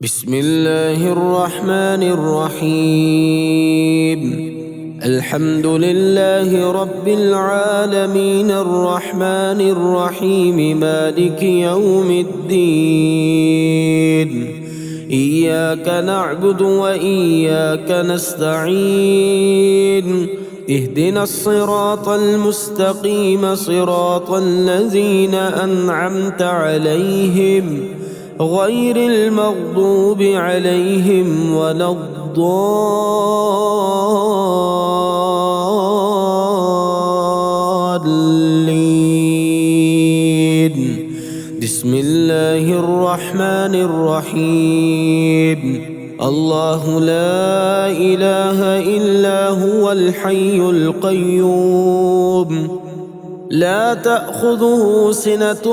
بسم الله الرحمن الرحيم. الحمد لله رب العالمين الرحمن الرحيم مالك يوم الدين. إياك نعبد وإياك نستعين. اهدنا الصراط المستقيم صراط الذين أنعمت عليهم غير المغضوب عليهم ولا الضالين. بسم الله الرحمن الرحيم. الله لا إله إلا هو الحي القيوم لا تأخذه سنة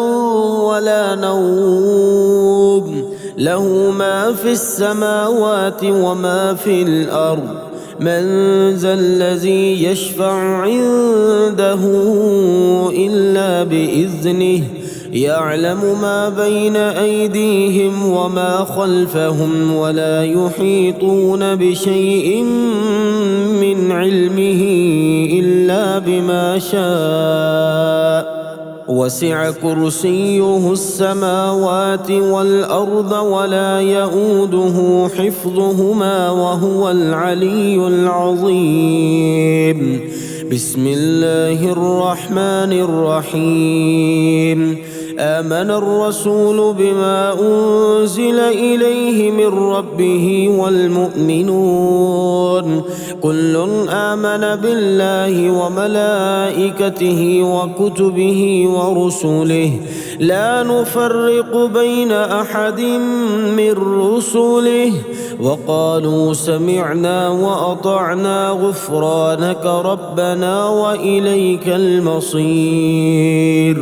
ولا نوم، له ما في السماوات وما في الأرض. من ذا الذي يشفع عنده إلا بإذنه، يعلم ما بين أيديهم وما خلفهم ولا يحيطون بشيء من علمه إلا بما شاء. وسع كرسيه السماوات والأرض ولا يؤوده حفظهما وهو العلي العظيم. بسم الله الرحمن الرحيم. آمن الرسول بما أنزل إليه من ربه والمؤمنون كل آمن بالله وملائكته وكتبه ورسله لا نفرق بين أحد من رسله وقالوا سمعنا وأطعنا غفرانك ربنا وإليك المصير.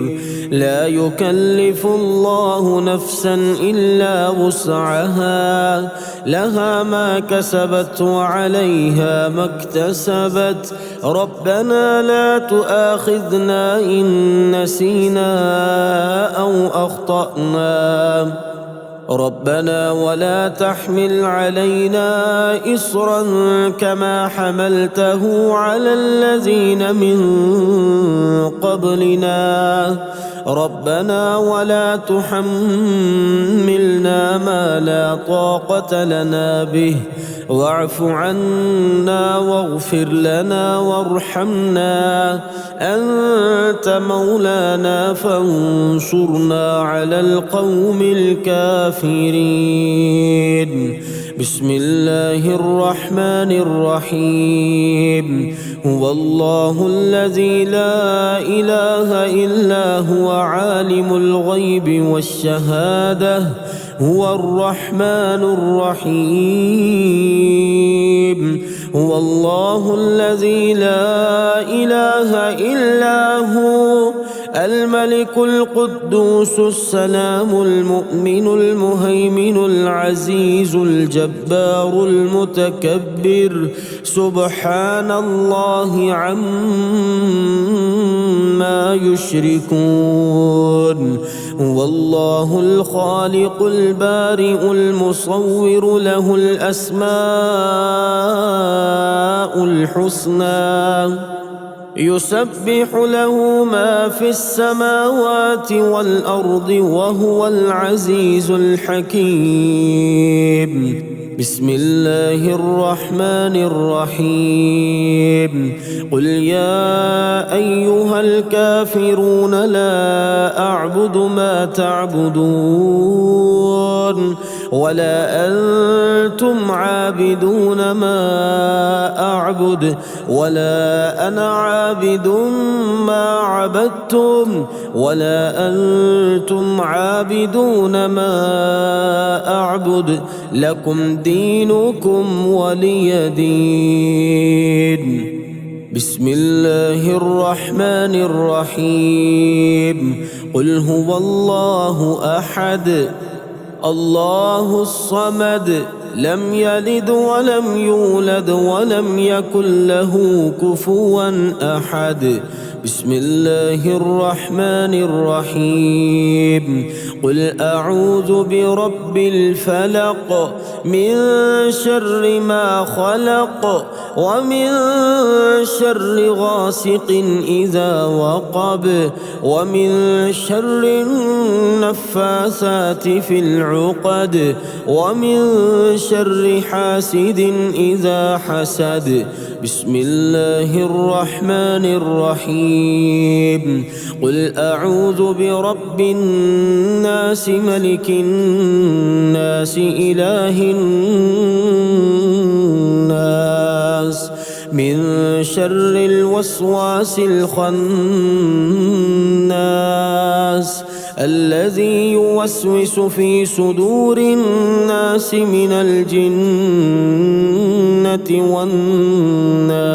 لا يكلف الله نفسا إلا وسعها، لها ما كسبت وعليها ما اكتسبت. ربنا لا تؤاخذنا إن نسينا أو أخطأنا. ربنا ولا تحمل علينا إصرا كما حملته على الذين من قبلنا. ربنا ولا تحملنا ما لا طاقة لنا به واعف عنا واغفر لنا وارحمنا. أنت مولانا فانصرنا على القوم الكافرين. بسم الله الرحمن الرحيم. هو الله الذي لا إله إلا هو عالم الغيب والشهادة هو الرحمن الرحيم. هو الله الذي لا إله إلا هو الملك القدوس السلام المؤمن المهيمن العزيز الجبار المتكبر سبحان الله عما يشركون. هو الله الخالق البارئ المصور له الأسماء الحسنى يسبح له ما في السماوات والأرض وهو العزيز الحكيم. بسم الله الرحمن الرحيم. قل يا أيها الكافرون لا أعبد ما تعبدون ولا أنتم عابدون ما أعبد ولا أنا عابد ما عبدتم ولا أنتم عابدون ما أعبد لكم دينكم ولي دين. بسم الله الرحمن الرحيم. قل هو الله أحد الله الصمد لم يلد ولم يولد ولم يكن له كفوا أحد. بسم الله الرحمن الرحيم. قل أعوذ برب الفلق من شر ما خلق ومن شر غاسق إذا وقب ومن شر النفاثات في العقد ومن شر حاسد إذا حسد. بسم الله الرحمن الرحيم. قل أعوذ برب الناس ملك الناس إله الناس من شر الوسواس الخناس الذي يوسوس في صدور الناس من الجنة والناس.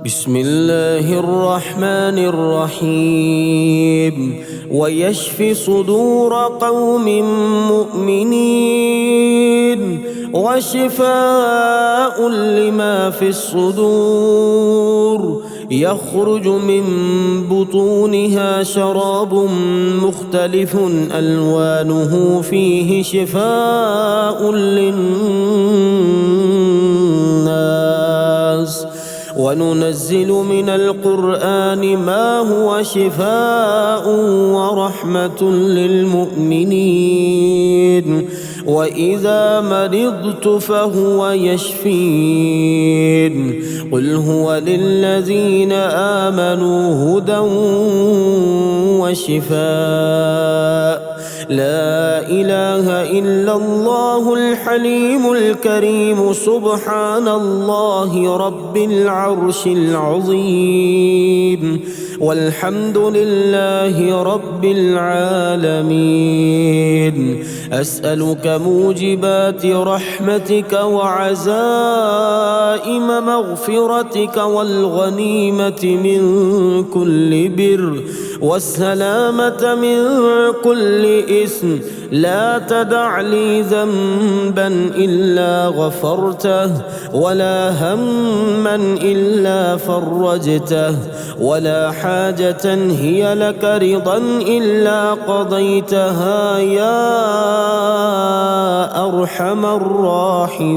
بسم الله الرحمن الرحيم. ويشفي صدور قوم مؤمنين وشفاء لما في الصدور. يخرج من بطونها شراب مختلف ألوانه فيه شفاء للناس. وننزل من القرآن ما هو شفاء ورحمة للمؤمنين وإذا مرضت فهو يشفين. قل هو للذين آمنوا هدى وشفاء. لا إله إلا الله الحليم الكريم سبحان الله رب العرش العظيم والحمد لله رب العالمين. أسألك موجبات رحمتك وعزائم مغفرتك والغنيمة من كل بر والسلامة من كل إثم. لا تدع لي ذنبا إلا غفرته ولا هما إلا فرجته ولا حاجة هي لك رضا إلا قضيتها يا أرحم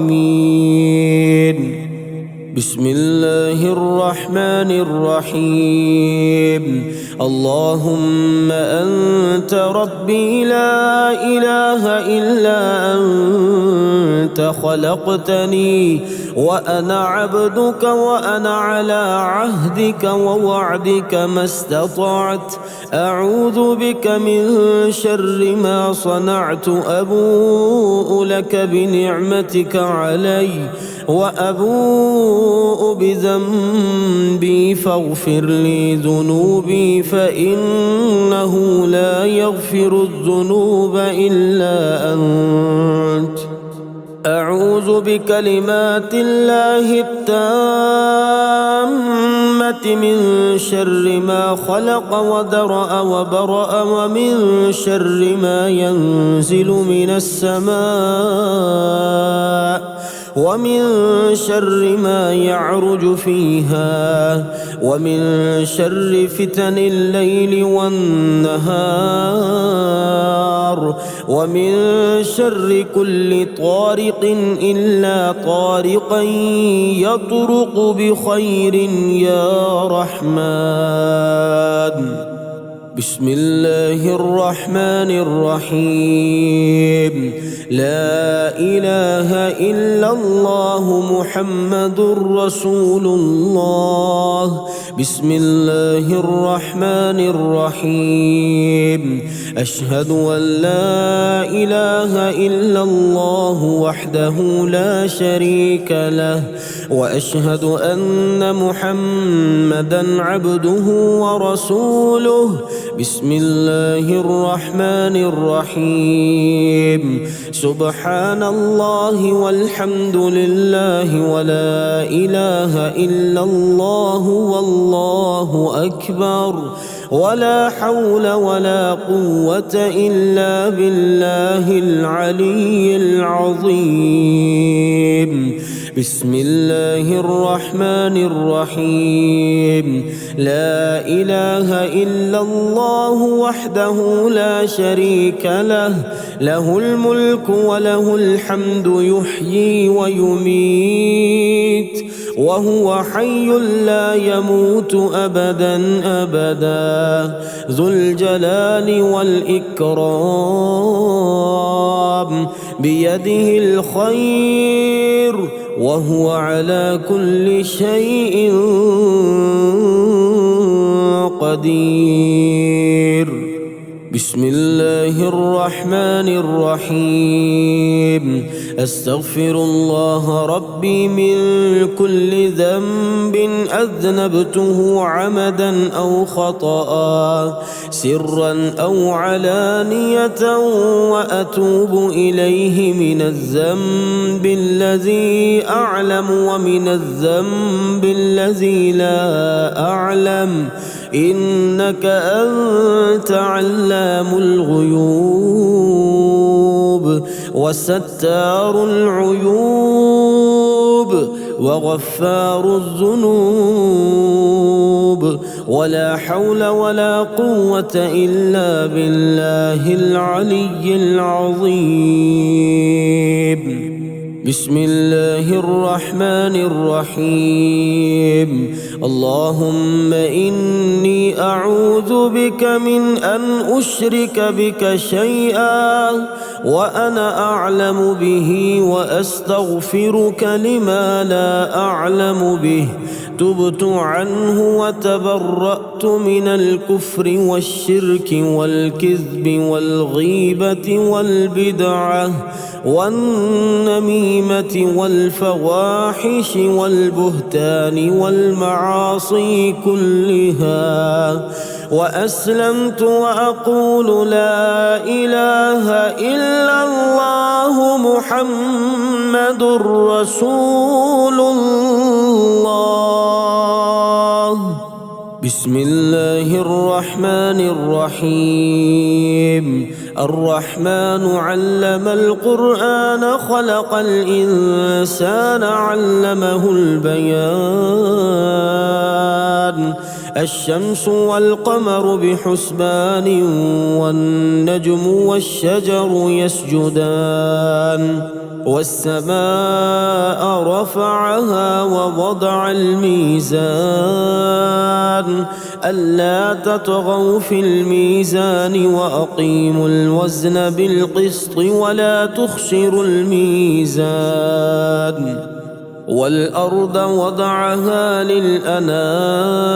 الراحمين. بسم الله الرحمن الرحيم. اللهم أنت ربي لا إله إلا أنت خلقتني وأنا عبدك وأنا على عهدك ووعدك ما استطعت. أعوذ بك من شر ما صنعت. أبوء لك بنعمتك علي وأبوء بذنبي فاغفر لي ذنوبي فإنه لا يغفر الذنوب إلا أنت. أعوذ بكلمات الله التامة من شر ما خلق ودرأ وبرأ ومن شر ما ينزل من السماء ومن شر ما يعرج فيها ومن شر فتن الليل والنهار ومن شر كل طارق إلا طارقا يطرق بخير يا رحمن. بسم الله الرحمن الرحيم. لا إله إلا الله محمد رسول الله. بسم الله الرحمن الرحيم. أشهد أن لا إله إلا الله وحده لا شريك له وأشهد أن محمدا عبده ورسوله. بسم الله الرحمن الرحيم. سبحان الله والحمد لله ولا إله إلا الله والله أكبر ولا حول ولا قوة إلا بالله العلي العظيم. بسم الله الرحمن الرحيم لا إله إلا الله وحده لا شريك له له الملك وله الحمد يحيي ويميت وهو حي لا يموت أبدا أبدا ذو الجلال والإكرام بيده الخير وهو على كل شيء قدير بسم الله الرحمن الرحيم أستغفر الله ربي من كل ذنب أذنبته عمدا أو خطأ سرا أو علانية وأتوب إليه من الذنب الذي أعلم ومن الذنب الذي لا أعلم إنك أنت علام الغيوب وستار العيوب وغفار الذنوب ولا حول ولا قوة إلا بالله العلي العظيم بسم الله الرحمن الرحيم اللهم إني أعوذ بك من أن أشرك بك شيئا وأنا أعلم به وأستغفرك لما لا أعلم به تبت عنه وتبرأت من الكفر والشرك والكذب والغيبة والبدعة والنميمة والفواحش والبهتان والمعاصي كلها وأسلمت وأقول لا إله إلا الله محمد رسول الله بسم الله الرحمن الرحيم الرحمن علم القرآن خلق الإنسان علمه البيان الشمس والقمر بحسبان والنجم والشجر يسجدان والسماء رفعها ووضع الميزان ألا تطغوا في الميزان وأقيموا الوزن بالقسط ولا تخسروا الميزان والأرض وضعها للأنام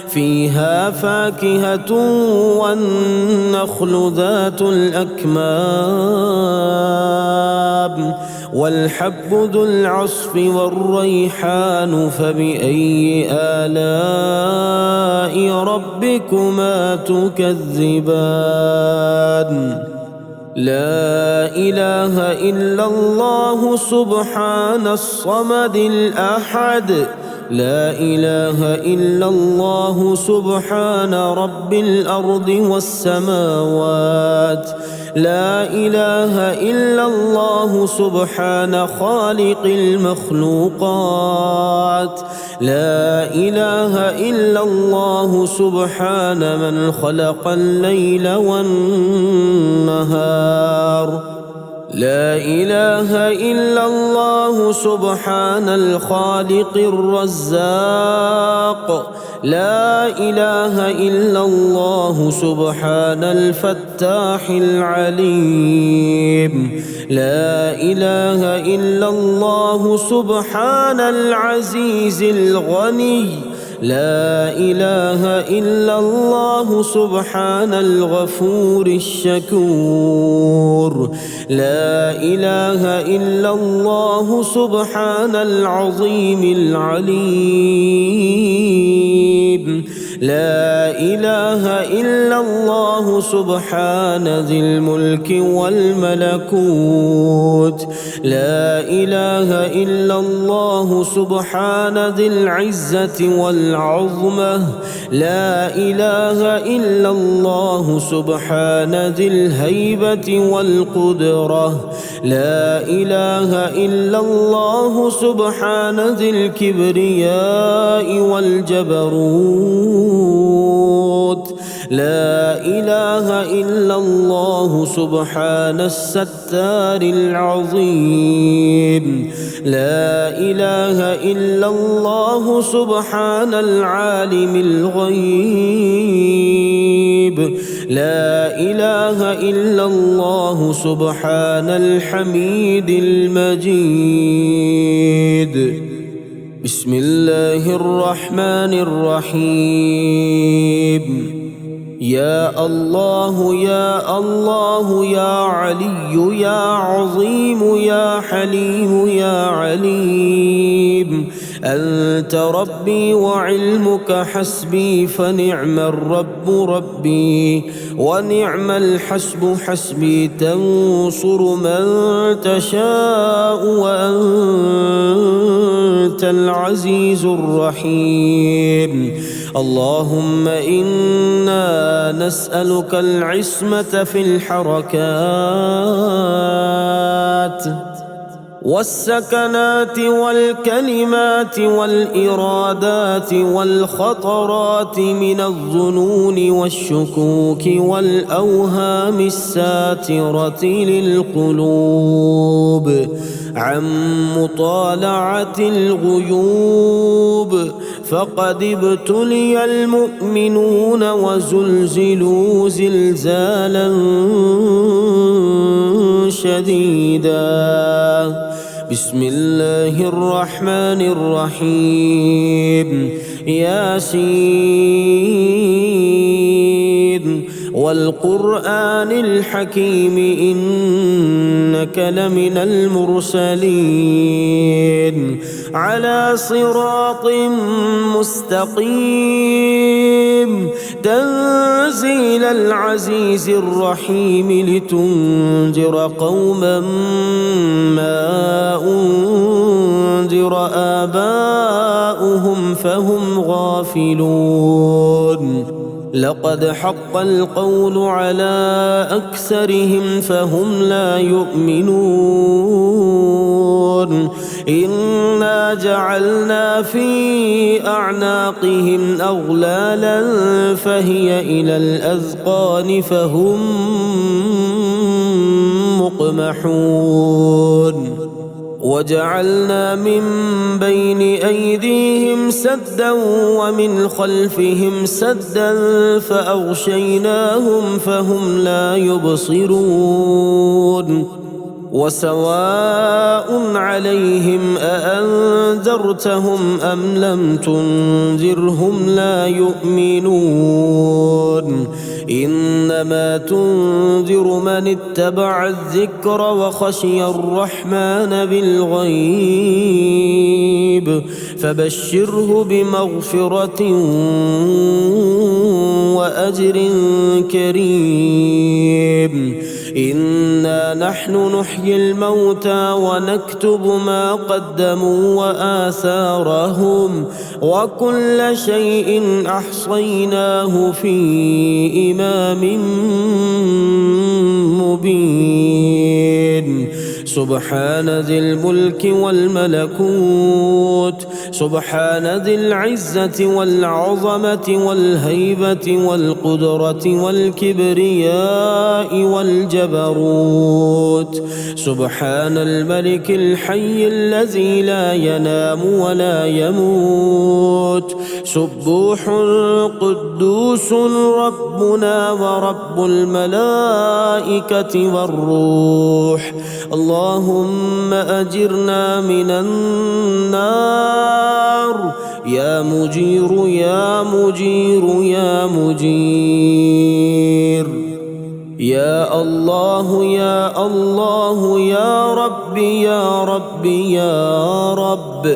فيها فاكهة والنخل ذات الأكمام والحب ذو العصف والريحان فبأي آلاء ربكما تكذبان لا إله إلا الله سبحان الصمد الأحد لا إله إلا الله سبحان رب الأرض والسماوات لا إله إلا الله سبحان خالق المخلوقات لا إله إلا الله سبحان من خلق الليل والنهار لا إله إلا الله سبحان الخالق الرزاق لا إله إلا الله سبحان الفتاح العليم لا إله إلا الله سبحان العزيز الغني لا إله إلا الله سبحان الغفور الشكور لا إله إلا الله سبحان العظيم العليم لا إله إلا الله سبحان ذي الملك والملكوت لا إله إلا الله سبحان ذي العزة والعظمة لا إله إلا الله سبحان ذي الهيبة والقدرة لا إله إلا الله سبحان ذي الكبرياء والجبروت لا إله إلا الله سبحان الستار العظيم لا إله إلا الله سبحان العالم الغيب لا إله إلا الله سبحان الحميد المجيد بسم الله الرحمن الرحيم يا الله يا الله يا علي يا عظيم يا حليم يا عليم أنت ربي وعلمك حسبي فنعم الرب ربي ونعم الحسب حسبي تنصر من تشاء وأنت العزيز الرحيم اللهم إنا نسألك العصمة في الحركات والسكنات والكلمات والإرادات والخطرات من الظنون والشكوك والأوهام الساترة للقلوب عن مطالعة الغيوب فقد ابتلي المؤمنون وزلزلوا زلزالا شديدا بسم الله الرحمن الرحيم ياسين والقرآن الحكيم إنك لمن المرسلين على صراط مستقيم تنزيل العزيز الرحيم لتنذر قوما ما أنذر آباؤهم فهم غافلون لقد حق القول على أكثرهم فهم لا يؤمنون إنا جعلنا في أعناقهم أغلالا فهي إلى الأذقان فهم مقمحون وجعلنا من بين أيديهم سدا ومن خلفهم سدا فأغشيناهم فهم لا يبصرون وسواء عليهم أأنذرتهم أم لم تنذرهم لا يؤمنون إنما تنذر من اتبع الذكر وخشي الرحمن بالغيب فبشره بمغفرة وأجر كريم إنا نحن نحيي الموتى ونكتب ما قدموا وآثارهم وكل شيء أحصيناه في إمام مبين سبحان ذي الملك والملكوت سبحان ذي العزة والعظمة والهيبة والقدرة والكبرياء والجبروت سبحان الملك الحي الذي لا ينام ولا يموت سبوح قدوس ربنا ورب الملائكة والروح اللهم أجرنا من النار يا مجير يا مجير يا مجير يا الله يا الله يا رب يا رب يا رب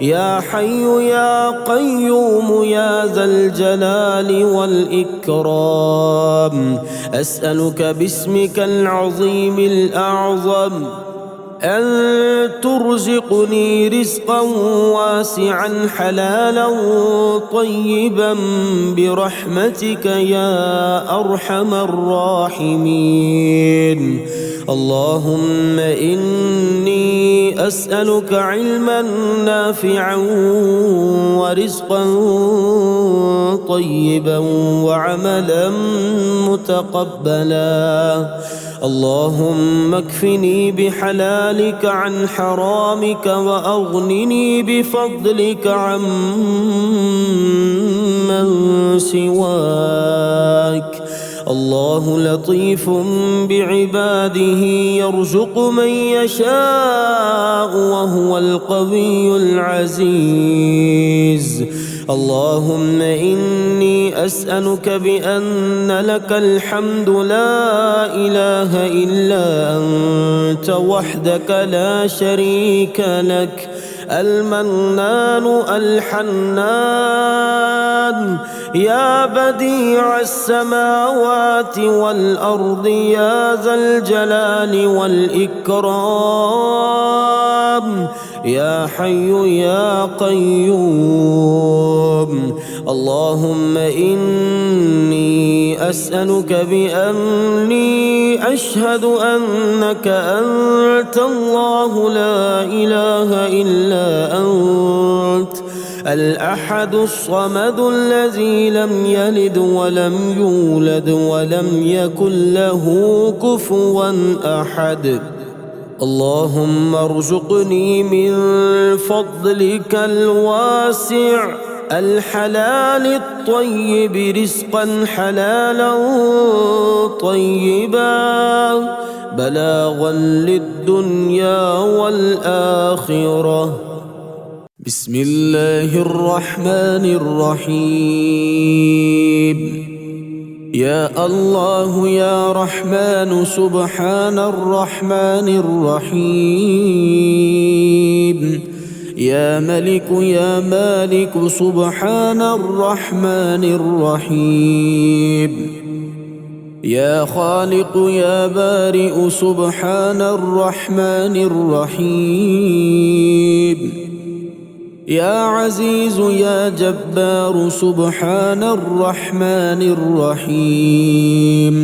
يا حي يا قيوم يا ذا الجلال والإكرام. أسألك باسمك العظيم الأعظم أن ترزقني رزقا واسعا حلالا طيبا برحمتك يا أرحم الراحمين. اللهم إني أسألك علما نافعا ورزقا طيبا وعملا متقبلا. اللهم اكفني بحلالك عن حرامك وأغنني بفضلك عمن سواك. الله لطيف بعباده يرزق من يشاء وهو القوي العزيز. اللهم إني أسألك بأن لك الحمد لا إله إلا أنت وحدك لا شريك لك، المنان الحنان، يا بديع السماوات والأرض يا ذا الجلال والإكرام، يا حي يا قيوم. اللهم إني أسألك بأني أشهد أنك أنت الله لا إله إلا أنت الأحد الصمد الذي لم يلد ولم يولد ولم يكن له كفوا أحد. اللهم ارزقني من فضلك الواسع الحلال الطيب رزقا حلالا طيبا بلاغا للدنيا والآخرة. بسم الله الرحمن الرحيم. يا الله يا رحمن سبحان الرحمن الرحيم. يا ملك يا مالك سبحان الرحمن الرحيم. يا خالق يا بارئ سبحان الرحمن الرحيم. يا عزيز يا جبار سبحان الرحمن الرحيم.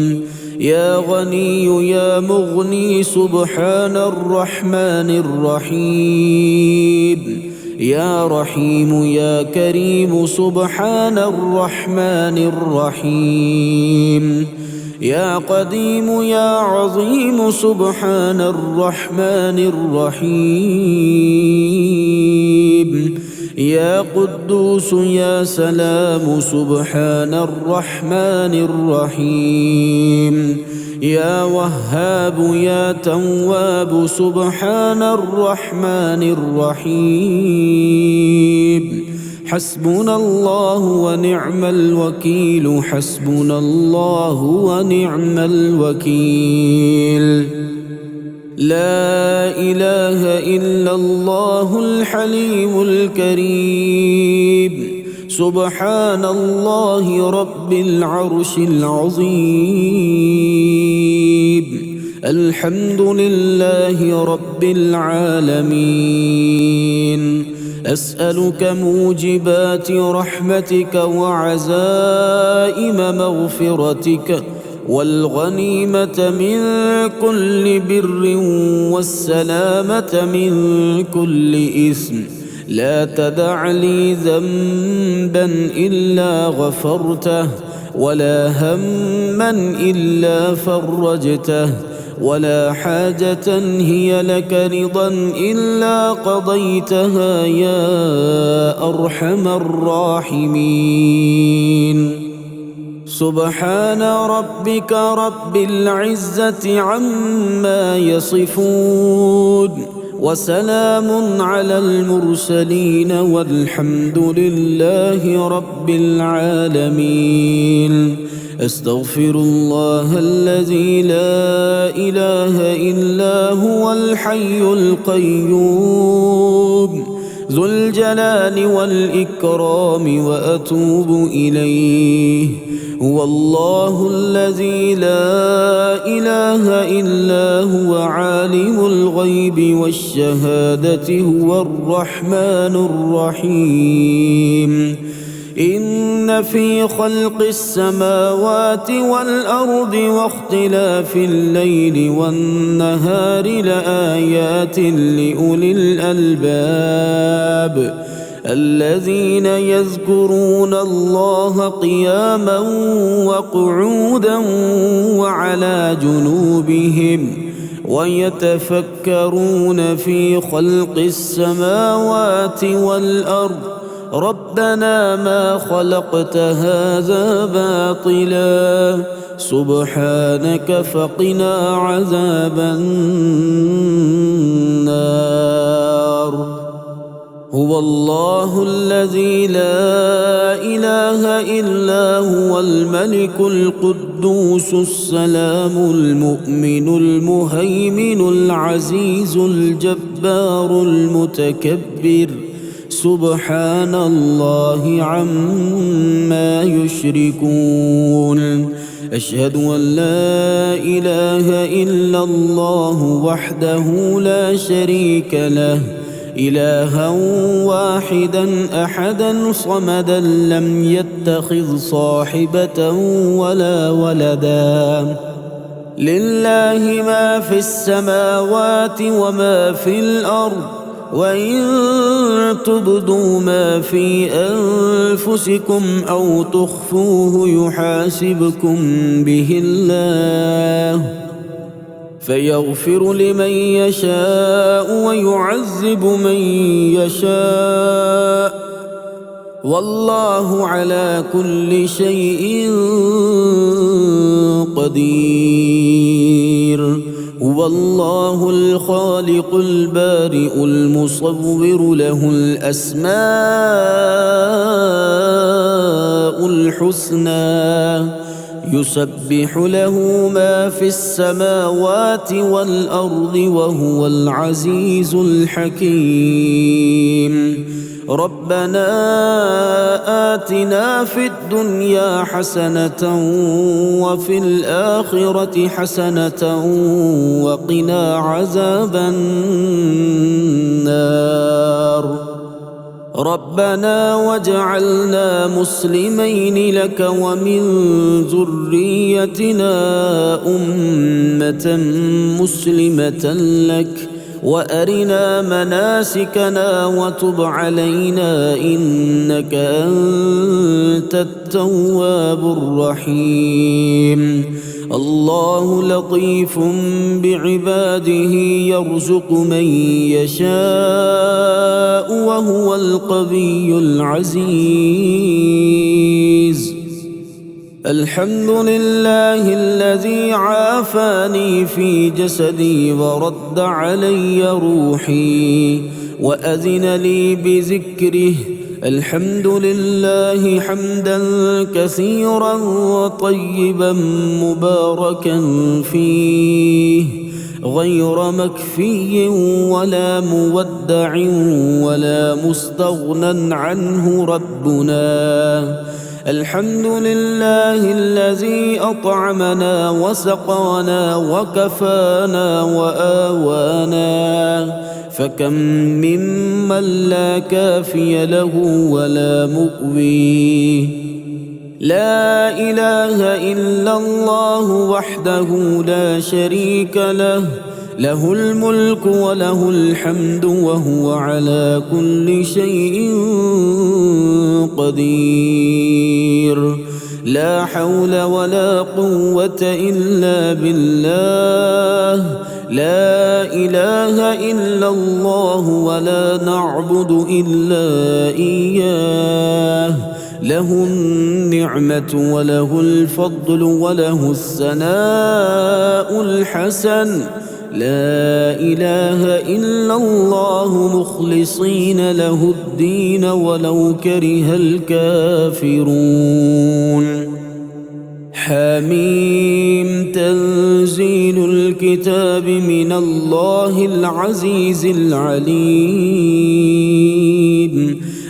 يا غني يا مغني سبحان الرحمن الرحيم. يا رحيم يا كريم سبحان الرحمن الرحيم. يا قديم يا عظيم سبحان الرحمن الرحيم. يا قدوس يا سلام سبحان الرحمن الرحيم. يا وهاب يا تواب سبحان الرحمن الرحيم. حسبنا الله ونعم الوكيل. حسبنا الله ونعم الوكيل. لا إله إلا الله الحليم الكريم. سبحان الله رب العرش العظيم. الحمد لله رب العالمين. أسألك موجبات رحمتك وعزائم مغفرتك والغنيمة من كل بر والسلامة من كل إثم. لا تدع لي ذنبا إلا غفرته ولا هما إلا فرجته ولا حاجة هي لك رضا إلا قضيتها يا أرحم الراحمين. سبحان ربك رب العزة عما يصفون وسلام على المرسلين والحمد لله رب العالمين. أستغفر الله الذي لا إله إلا هو الحي القيوم ذو الجلال والإكرام وأتوب إليه. هو الله الذي لا إله إلا هو عالم الغيب والشهادة هو الرحمن الرحيم. إن في خلق السماوات والأرض واختلاف الليل والنهار لآيات لأولي الألباب الذين يذكرون الله قياما وقعودا وعلى جنوبهم ويتفكرون في خلق السماوات والأرض ربنا ما خلقت هذا باطلا سبحانك فقنا عذاب النار. هو الله الذي لا إله إلا هو الملك القدوس السلام المؤمن المهيمن العزيز الجبار المتكبر سبحان الله عما يشركون. أشهد أن لا إله إلا الله وحده لا شريك له إلها واحدا أحدا صمدا لم يتخذ صاحبة ولا ولدا لله ما في السماوات وما في الأرض وإن تبدوا ما في أنفسكم أو تخفوه يحاسبكم به الله فيغفر لمن يشاء ويعذب من يشاء والله على كل شيء قدير. هو الله الخالق البارئ المصور له الأسماء الحسنى يسبح له ما في السماوات والأرض وهو العزيز الحكيم. ربنا آتنا في الدنيا حسنة وفي الآخرة حسنة وقنا عذاب النار. ربنا واجعلنا مسلمين لك ومن ذريتنا أمة مسلمة لك وأرنا مناسكنا وتب علينا إنك أنت التواب الرحيم. الله لطيف بعباده يرزق من يشاء وهو القوي العزيز. الحمد لله الذي عافاني في جسدي ورد علي روحي وأذن لي بذكره. الحمد لله حمدا كثيرا طيبا مباركا فيه غير مكفي ولا مودع ولا مستغنى عنه ربنا. الحمد لله الذي أطعمنا وسقانا وكفانا وآوانا فكم ممن لا كافي له ولا مؤوي. لا إله إلا الله وحده لا شريك له له الملك وله الحمد وهو على كل شيء قدير. لا حول ولا قوة إلا بالله. لا إله إلا الله ولا نعبد إلا إياه. له النعمة وله الفضل وله الثناء الحسن. لا إله إلا الله مخلصين له الدين ولو كره الكافرون. حميم تنزيل الكتاب من الله العزيز العليم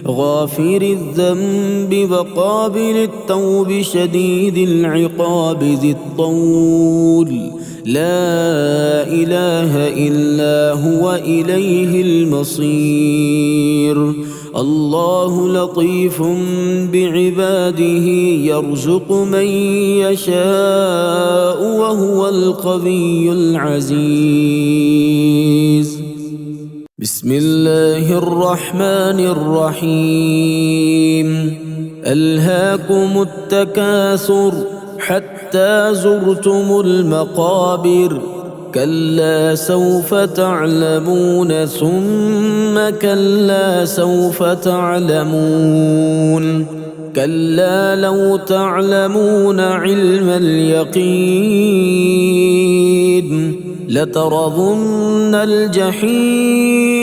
غافر الذنب وقابل التوب شديد العقاب ذي الطول لا إله إلا هو إليه المصير الله لطيف بعباده يرزق من يشاء وهو القوي العزيز بسم الله الرحمن الرحيم ألهاكم التكاثر حتى زرتم المقابر كلا سوف تعلمون ثم كلا سوف تعلمون كلا لو تعلمون علم اليقين لترضن الجحيم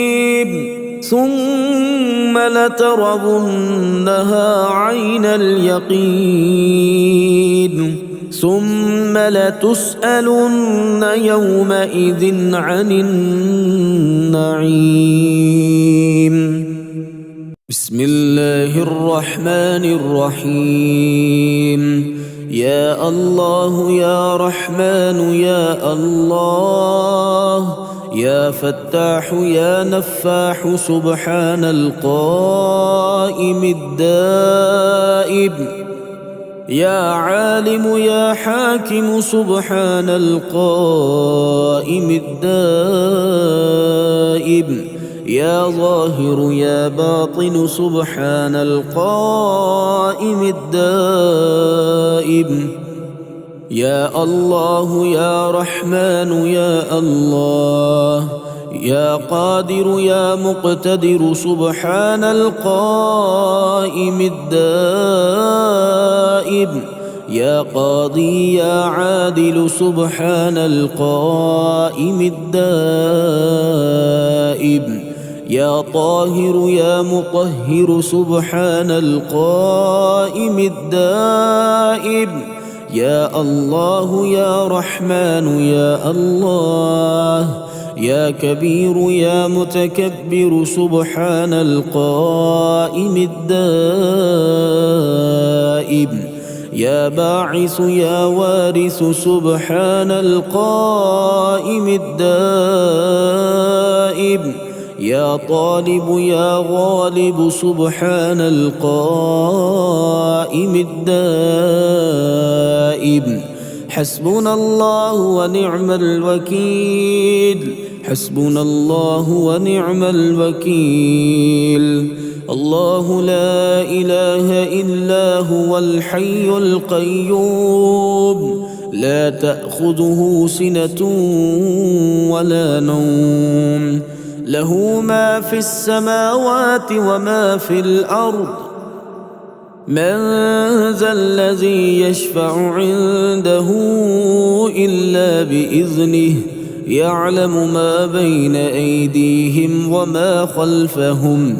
ثم لترضنها عين اليقين ثم لتسألن يومئذ عن النعيم بسم الله الرحمن الرحيم يا الله يا رحمن يا الله يا فتاح يا نفاح سبحان القائم الدائب يا عالم يا حاكم سبحان القائم الدائب يا ظاهر يا باطن سبحان القائم الدائب يا الله يا رحمن يا الله يا قادر يا مقتدر سبحان القائم الدائب يا قاضي يا عادل سبحان القائم الدائب يا طاهر يا مطهر سبحان القائم الدائب يا الله يا رحمن يا الله يا كبير يا متكبر سبحان القائم الدائب يا باعث يا وارث سبحان القائم الدائب يا طالب يا غالب سبحان القائم الدائب حسبنا الله ونعم الوكيل حسبنا الله ونعم الوكيل الله لا إله إلا هو الحي القيوم لا تأخذه سنة ولا نوم له ما في السماوات وما في الأرض من ذا الذي يشفع عنده إلا بإذنه يعلم ما بين أيديهم وما خلفهم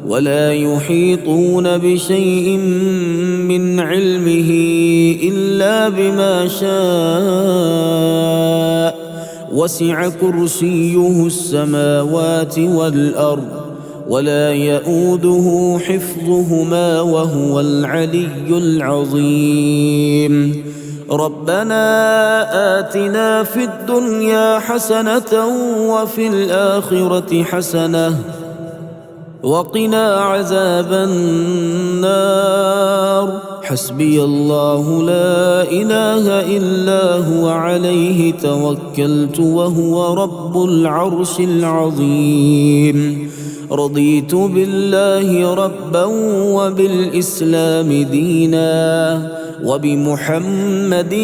ولا يحيطون بشيء من علمه إلا بما شاء وسع كرسيه السماوات والأرض ولا يؤوده حفظهما وهو العلي العظيم ربنا آتنا في الدنيا حسنة وفي الآخرة حسنة وقنا عذاب النار حسبي الله لا إله إلا هو عليه توكلت وهو رب العرش العظيم رضيت بالله ربا وبالإسلام دينا وبمحمد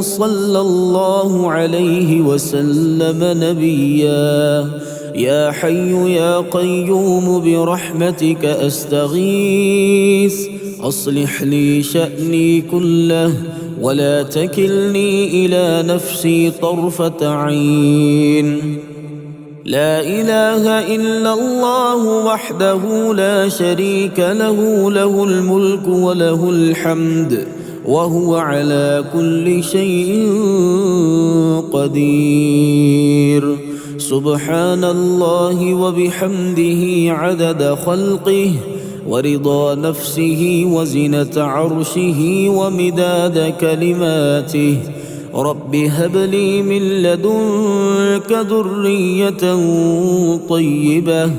صلى الله عليه وسلم نبيا يا حي يا قيوم برحمتك أستغيث أصلح لي شأني كله ولا تكلني إلى نفسي طرفة عين لا إله إلا الله وحده لا شريك له له الملك وله الحمد وهو على كل شيء قدير. سبحان الله وبحمده عدد خلقه ورضا نفسه وزنة عرشه ومداد كلماته. رب هب لي من لدنك ذرية طيبة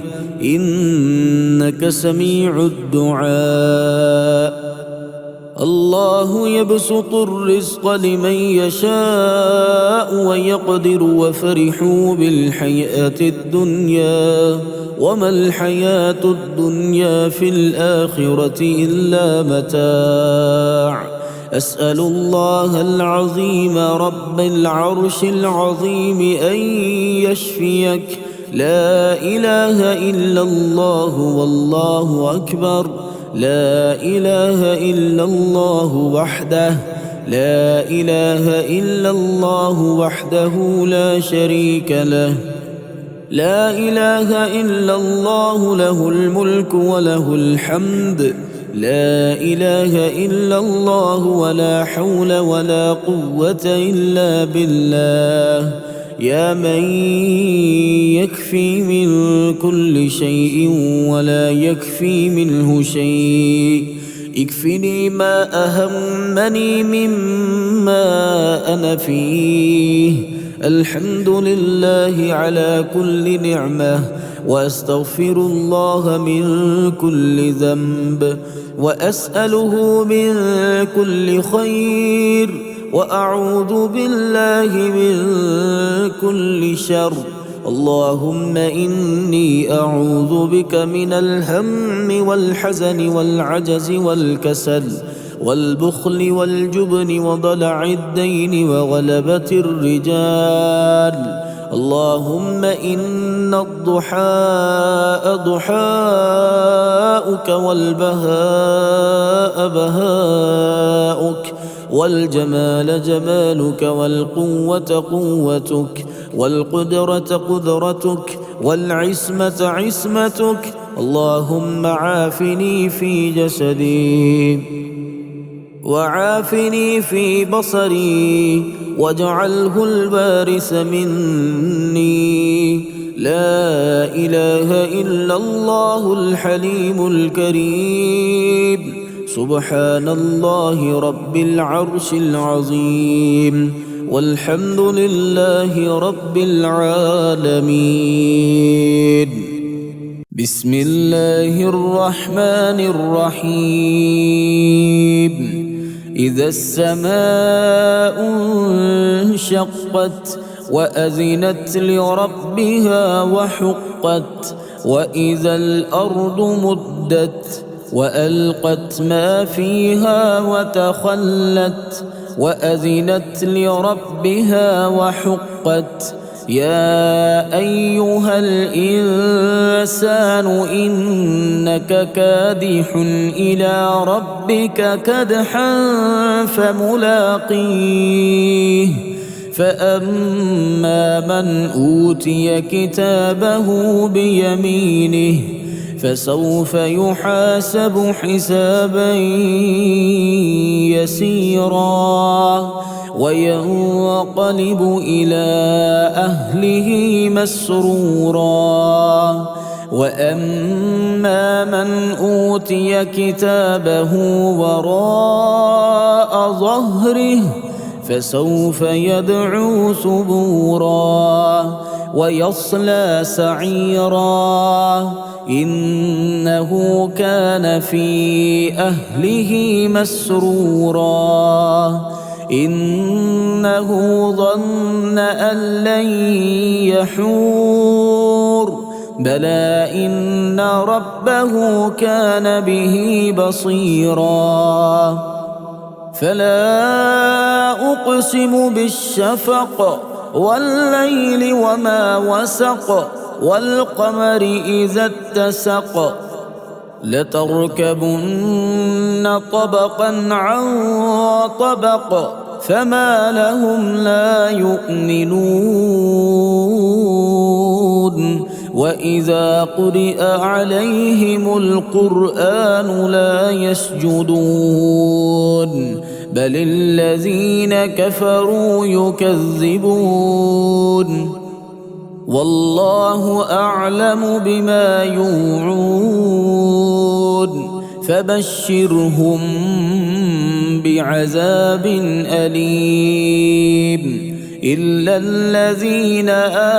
إنك سميع الدعاء. الله يبسط الرزق لمن يشاء ويقدر وفرحوا بالحياة الدنيا وما الحياة الدنيا في الآخرة إلا متاع. أسأل الله العظيم رب العرش العظيم أن يشفيك. لا إله إلا الله والله أكبر. لا إله إلا الله وحده. لا إله إلا الله وحده لا شريك له. لا إله إلا الله له الملك وله الحمد. لا إله إلا الله ولا حول ولا قوة إلا بالله. يا من يكفي من كل شيء ولا يكفي منه شيء، اكفني ما أهمني مما أنا فيه. الحمد لله على كل نعمة، وأستغفر الله من كل ذنب، وأسأله من كل خير، وأعوذ بالله من كل شر. اللهم إني أعوذ بك من الهم والحزن والعجز والكسل والبخل والجبن وضلع الدين وغلبة الرجال. اللهم إن الضحاء ضحاؤك والبهاء بهاؤك والجمال جمالك والقوة قوتك والقدرة قدرتك والعصمة عصمتك. اللهم عافني في جسدي وعافني في بصري واجعله الوارث مني. لا إله إلا الله الحليم الكريم. سبحان الله رب العرش العظيم، والحمد لله رب العالمين. بسم الله الرحمن الرحيم. إذا السماء انشقت وأذنت لربها وحقت، وإذا الأرض مدت وألقت ما فيها وتخلت، وأذنت لربها وحقت. يا أيها الإنسان إنك كادح إلى ربك كدحا فملاقيه. فأما من أوتي كتابه بيمينه فسوف يحاسب حسابا يسيرا وينقلب إلى أهله مسرورا. وأما من أوتي كتابه وراء ظهره فسوف يدعو ثبورا ويصلى سعيرا. إنه كان في أهله مسرورا. إنه ظن أن لن يحور. بلى إن ربه كان به بصيرا. فلا أقسم بالشفق والليل وما وسق والقمر إذا اتسق. لتركبن طبقا عن طبق فما لهم لا يؤمنون. وإذا قرئ عليهم القرآن لا يسجدون بل الذين كفروا يكذبون والله أعلم بما يوعون فبشرهم بعذاب أليم إلا الذين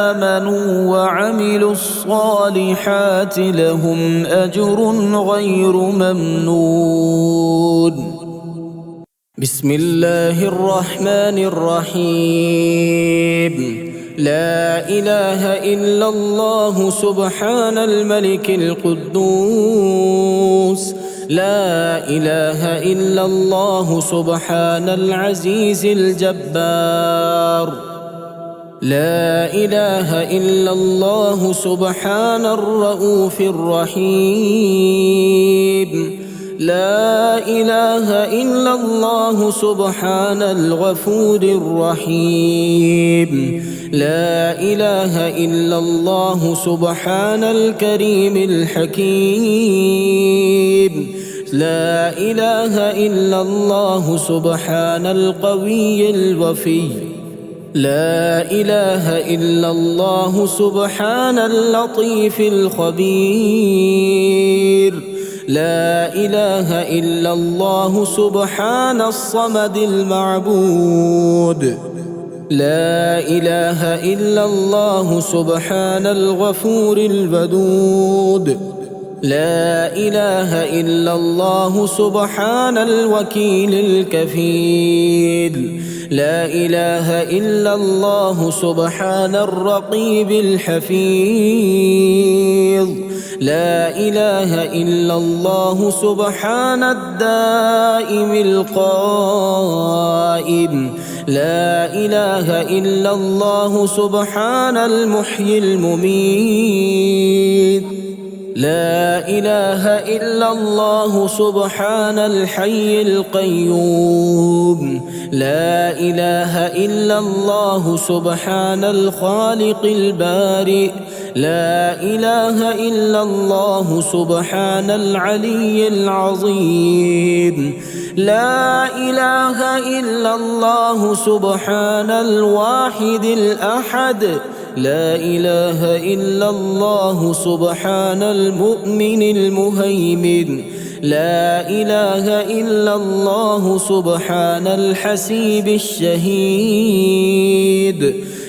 آمنوا وعملوا الصالحات لهم أجر غير ممنون. بسم الله الرحمن الرحيم. لا إله إلا الله سبحان الملك القدوس. لا إله إلا الله سبحان العزيز الجبار. لا إله إلا الله سبحان الرؤوف الرحيم. لا إله إلا الله سبحان الغفور الرحيم. لا إله إلا الله سبحان الكريم الحكيم. لا إله إلا الله سبحان القوي الوفي. لا إله إلا الله سبحان اللطيف الخبير. لا إله إلا الله سبحان الصمد المعبود. لا إله إلا الله سبحان الغفور الودود. لا إله إلا الله سبحان الوكيل الكفيل. لا إله إلا الله سبحان الرقيب الحفيظ. لا إله إلا الله سبحان الدائم القائم. لا إله إلا الله سبحان المحيي المميت. لا إله إلا الله سبحان الحي القيوم. لا إله إلا الله سبحان الخالق البارئ. لا إله إلا الله سبحان العلي العظيم. لا إله إلا الله سبحان الواحد الأحد. لا إله إلا الله سبحان المؤمن المهيمن. لا إله إلا الله سبحان الحسيب الشهيد.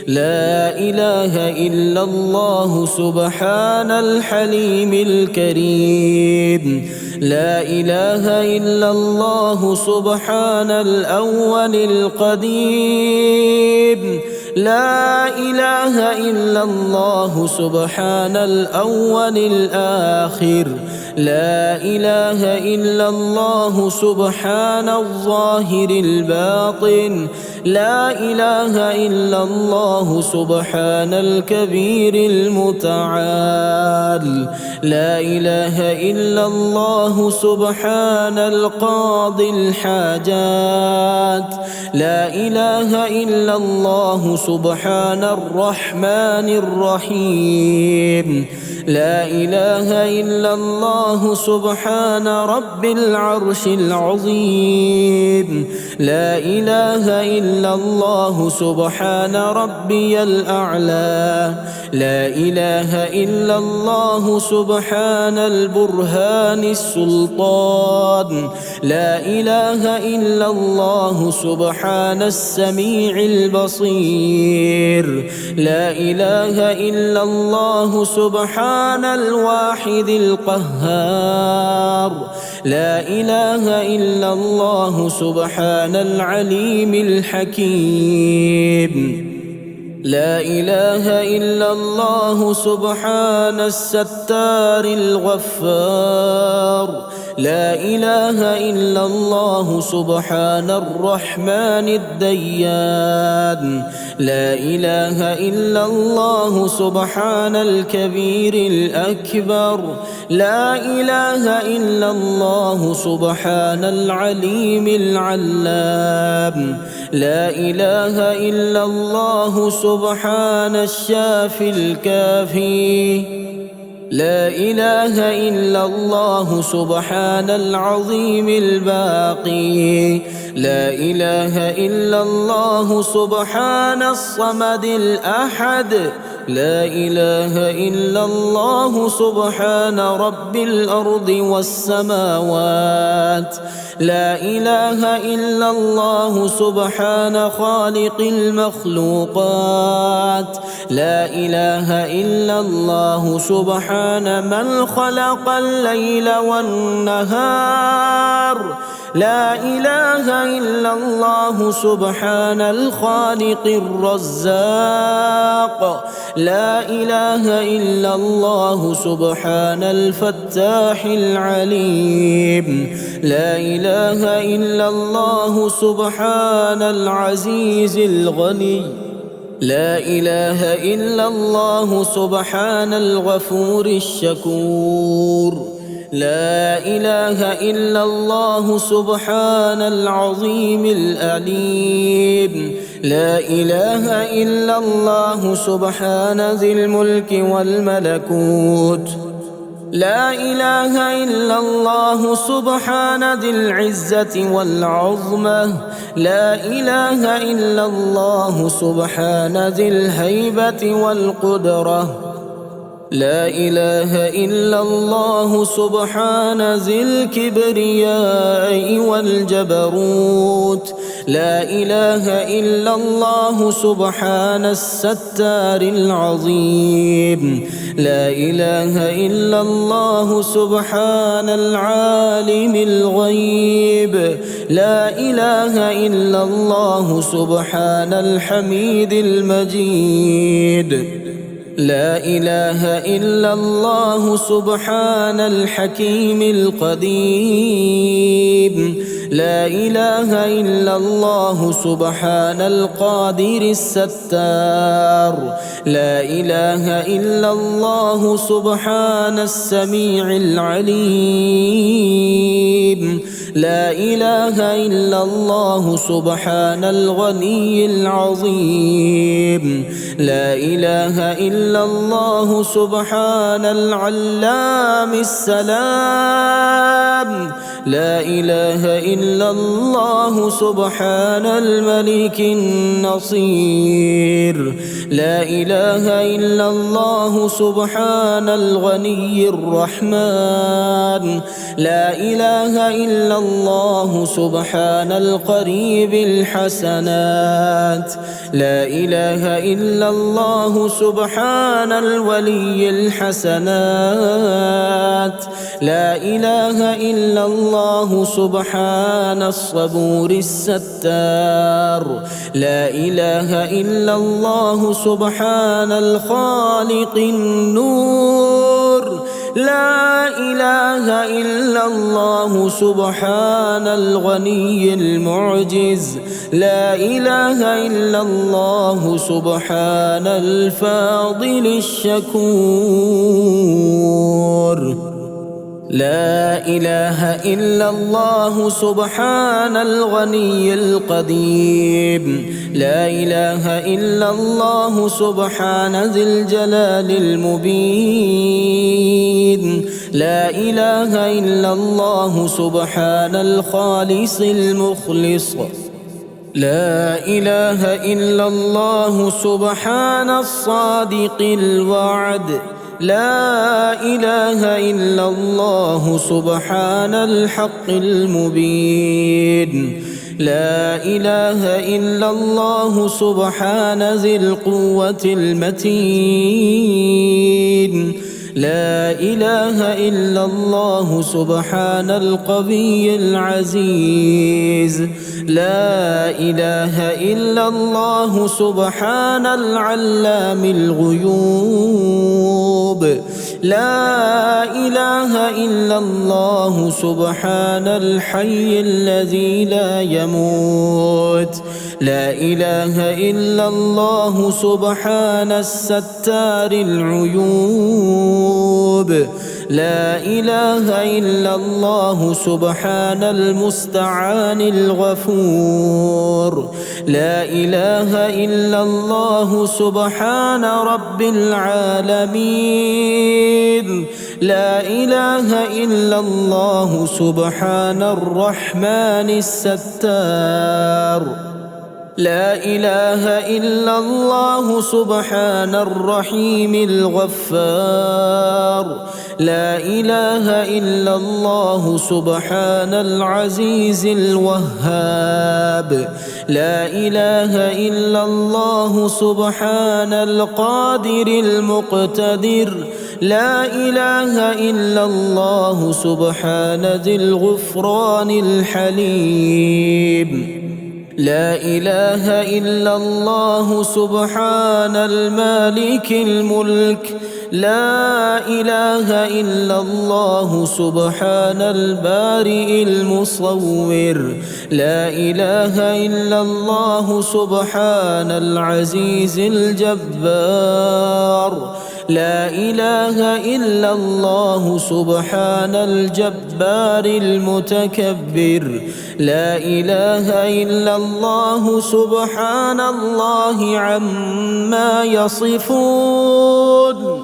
لا إله إلا الله سبحان الحليم الكريم. لا إله إلا الله سبحان الأول القديم. لا إله إلا الله سبحان الأول الآخر. لا إله إلا الله سبحان الظاهر الباطن. لا إله إلا الله سبحان الكبير المتعال. لا إله إلا الله سبحان القاضي الحاجات. لا إله إلا الله سبحان الرحمن الرحيم. لا إله إلا الله سبحان رب العرش العظيم. لا إله إلا الله سبحان ربي الأعلى. لا إله إلا الله سبحان البرهان السلطان. لا إله إلا الله سبحان السميع البصير. لا إله إلا الله سبحان الواحد القهار. لا إله إلا الله سبحان العليم الحكيم. لا إله إلا الله سبحان الستار الغفار. لا إله إلا الله سبحان الرحمن الديان. لا إله إلا الله سبحان الكبير الأكبر. لا إله إلا الله سبحان العليم العلام. لا إله إلا الله سبحان سبحان الشافي الكافي. لا إله إلا الله سبحان العظيم الباقي. لا إله إلا الله سبحان الصمد الأحد. لا إله إلا الله سبحان رب الأرض والسماوات. لا إله إلا الله سبحان خالق المخلوقات. لا إله إلا الله سبحان من خلق الليل والنهار. لا إله إلا الله سبحان الخالق الرزاق. لا إله إلا الله سبحان الفتاح العليم. لا إله إلا الله سبحان العزيز الغني. لا إله إلا الله سبحان الغفور الشكور. لا إله إلا الله سبحان العظيم الأليم. لا إله إلا الله سبحان ذي الملك والملكوت. لا إله إلا الله سبحان ذي العزة والعظمة. لا إله إلا الله سبحان ذي الهيبة والقدرة. لا إله إلا الله سبحان ذي الكبرياء والجبروت. لا إله إلا الله سبحان الستار العظيم. لا إله إلا الله سبحان العالم الغيب. لا إله إلا الله سبحان الحميد المجيد. لا إله إلا الله سبحان الحكيم القديم. لا إله إلا الله سبحان القادر الستار. لا إله إلا الله سبحان السميع العليم. لا إله إلا الله سبحان الغني العظيم. لا إله إلا الله سبحان العلام السلام. لا إله إلا الله سبحان الملك النصير. لا إله إلا الله سبحان الغني الرحمن. لا إله إلا الله سبحان القريب الحسنات. لا إله إلا الله سبحان الولي الحسنات. لا إله إلا الله سبحان الصبور الستار. لا إله إلا الله سبحان الخالق النور. لا إله إلا الله سبحان الغني المعجز. لا إله إلا الله سبحان الفاضل الشكور. لا إله إلا الله سبحان الغني القديم. لا إله إلا الله سبحان ذي الجلال المبين. لا إله إلا الله سبحان الخالص المخلص. لا إله إلا الله سبحان الصادق الوعد. لا إله إلا الله سبحان الحق المبين. لا إله إلا الله سبحان ذي القوة المتين. لا إله إلا الله سبحان القوي العزيز. لا إله إلا الله سبحان العلام الغيوب. لا إله إلا الله سبحان الحي الذي لا يموت. لا إله إلا الله سبحان الستار العيوب. لا إله إلا الله سبحان المستعان الغفور لا إله إلا الله سبحان رب العالمين لا إله إلا الله سبحان الرحمن الستار لا إله إلا الله سبحان الرحيم الغفار لا إله إلا الله سبحان العزيز الوهاب لا إله إلا الله سبحان القادر المقتدر لا إله إلا الله سبحان ذي الغفران الحليم لا إله إلا الله سبحان المالك الملك لا إله إلا الله سبحان البارئ المصور لا إله إلا الله سبحان العزيز الجبار لا إله إلا الله سبحان الجبار المتكبر لا إله إلا الله سبحان الله عما يصفون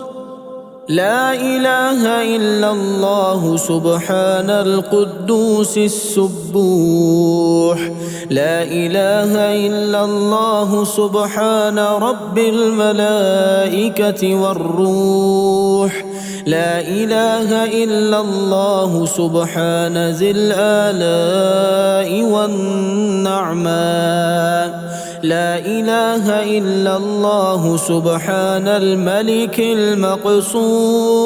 لا إله إلا الله سبحان القدوس السبوح لا إله إلا الله سبحان رب الملائكة والروح لا إله إلا الله سبحان ذي الآلاء والنعماء لا إله إلا الله سبحان الملك المقصود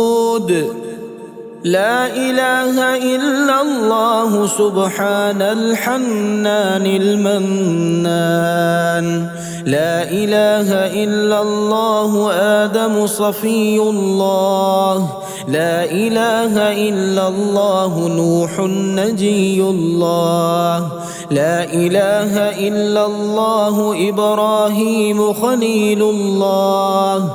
لا إله إلا الله سبحان الحنان المنان لا إله إلا الله آدم صفي الله لا إله إلا الله نوح نجي الله لا إله إلا الله إبراهيم خليل الله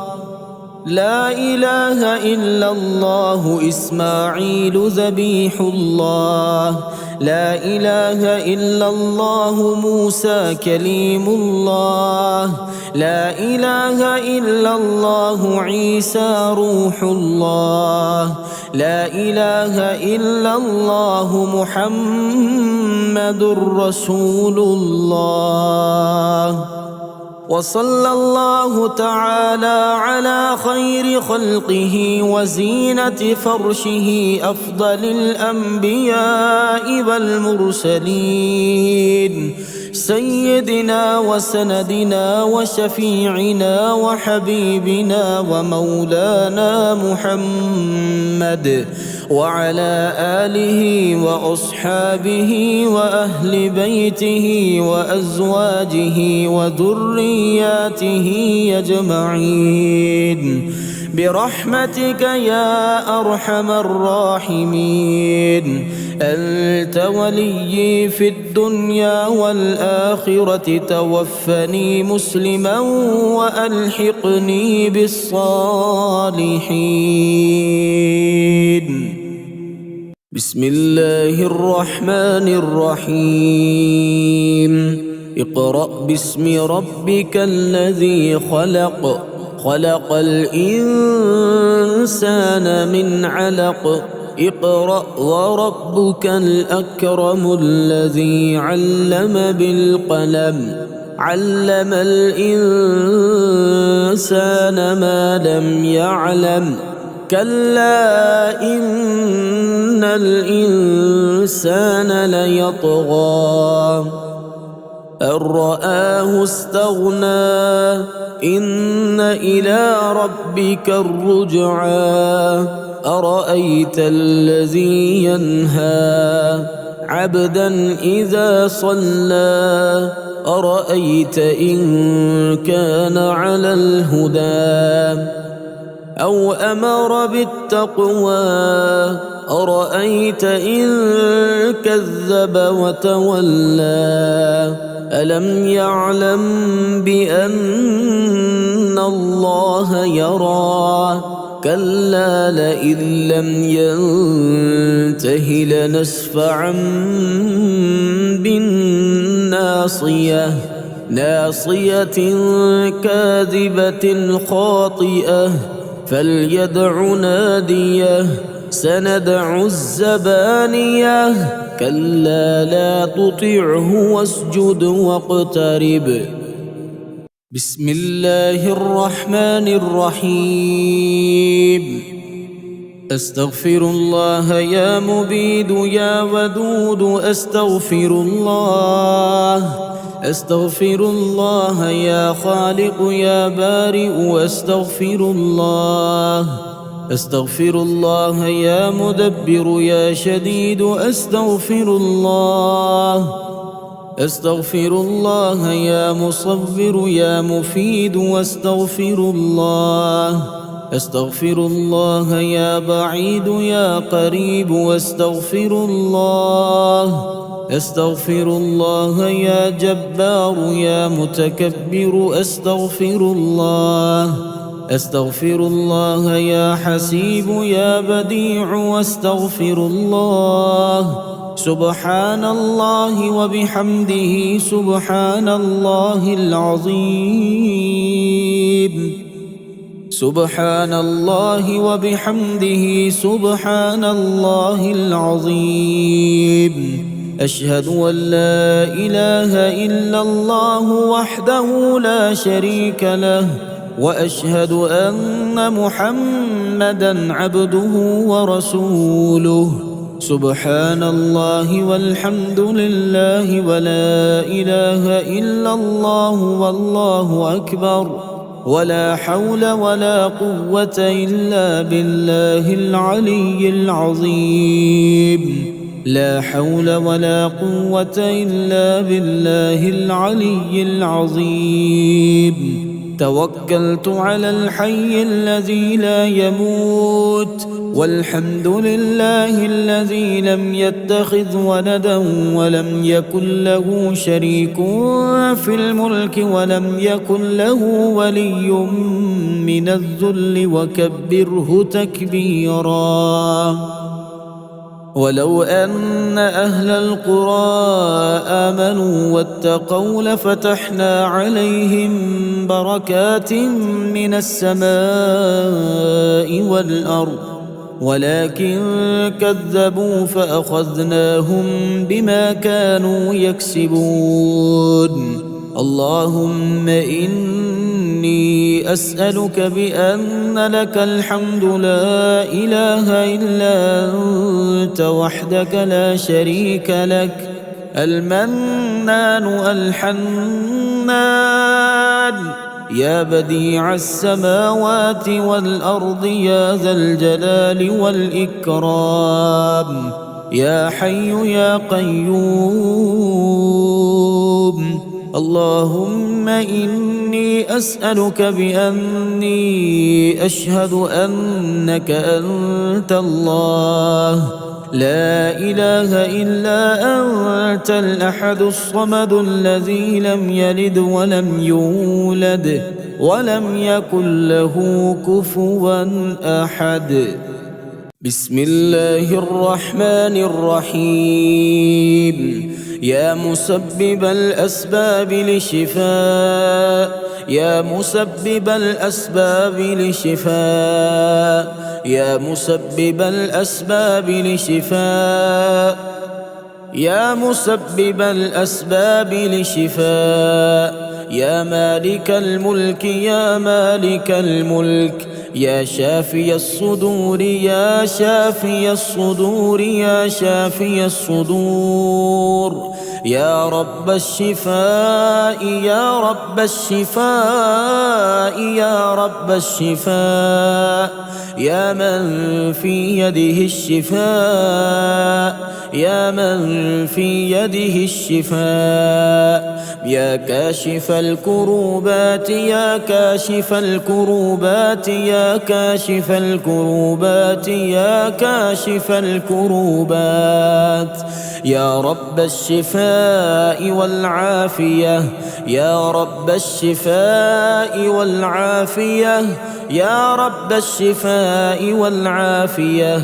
لا إله إلا الله إسماعيل ذبيح الله لا إله إلا الله موسى كليم الله لا إله إلا الله عيسى روح الله لا إله إلا الله محمد رسول الله وصلى الله تعالى على خير خلقه وزينة فرشه أفضل الأنبياء والمرسلين سيدنا وسندنا وشفيعنا وحبيبنا ومولانا محمد وعلى آله وأصحابه وأهل بيته وأزواجه وذرياته أجمعين برحمتك يا أرحم الراحمين أنت وليي في الدنيا والآخرة توفني مسلما وألحقني بالصالحين بسم الله الرحمن الرحيم اقرأ باسم ربك الذي خلق خلق الإنسان من علق اقرأ وربك الأكرم الذي علم بالقلم علم الإنسان ما لم يعلم كلا إن الإنسان ليطغى أن رآه استغنى إن إلى ربك الرجعى أرأيت الذي ينهى عبدا إذا صلى أرأيت إن كان على الهدى أو أمر بالتقوى أرأيت إن كذب وتولى ألم يعلم بأن الله يرى كلا لئن لم ينته لنسفعا بالناصية ناصية كاذبة خاطئة فليدع ناديه سندع الزبانية كلا لا تطعه واسجد واقترب. بسم الله الرحمن الرحيم. أستغفر الله يا مبيد يا ودود أستغفر الله يا خالق يا بارئ أستغفر الله يا مدبر يا شديد أستغفر الله يا مصور يا مفيد أستغفر الله يا بعيد يا قريب أستغفر الله يا جبار يا متكبر أستغفر الله يا حسيب يا بديع أستغفر الله. سبحان الله وبحمده سبحان الله العظيم. سبحان الله وبحمده سبحان الله العظيم. أشهد أن لا إله إلا الله وحده لا شريك له وأشهد أن محمدًا عبده ورسوله. سبحان الله والحمد لله ولا إله إلا الله والله أكبر ولا حول ولا قوة إلا بالله العلي العظيم. لا حول ولا قوة إلا بالله العلي العظيم. توكلت على الحي الذي لا يموت والحمد لله الذي لم يتخذ ولدا ولم يكن له شريك في الملك ولم يكن له ولي من الذل وكبره تكبيرا. ولو أن أهل القرى آمنوا واتقوا لفتحنا عليهم بركات من السماء والأرض ولكن كذبوا فأخذناهم بما كانوا يكسبون. اللهم إني أسألك بأن لك الحمد لا إله إلا أنت وحدك لا شريك لك المنان الحنان يا بديع السماوات والأرض يا ذا الجلال والإكرام يا حي يا قيوم. اللهم إني أسألك بأني أشهد أنك أنت الله لا إله إلا أنت الأحد الصمد الذي لم يلد ولم يولد ولم يكن له كفوا أحد. بسم الله الرحمن الرحيم. يا مسبب الأسباب للشفاء يا مسبب الأسباب للشفاء يا مسبب الأسباب للشفاء يا مسبب الأسباب للشفاء يا مالك الملك يا مالك الملك يا شافي الصدور يا شافي الصدور يا شافي الصدور يا رب الشفاء يا رب الشفاء يا رب الشفاء يا من في يده الشفاء يا من في يده الشفاء يا كاشف الكروبات يا كاشف الكروبات يا كاشف الكروبات يا كاشف الكروبات يا رب الشفاء والعافية يا رب الشفاء والعافية يا رب الشفاء والعافية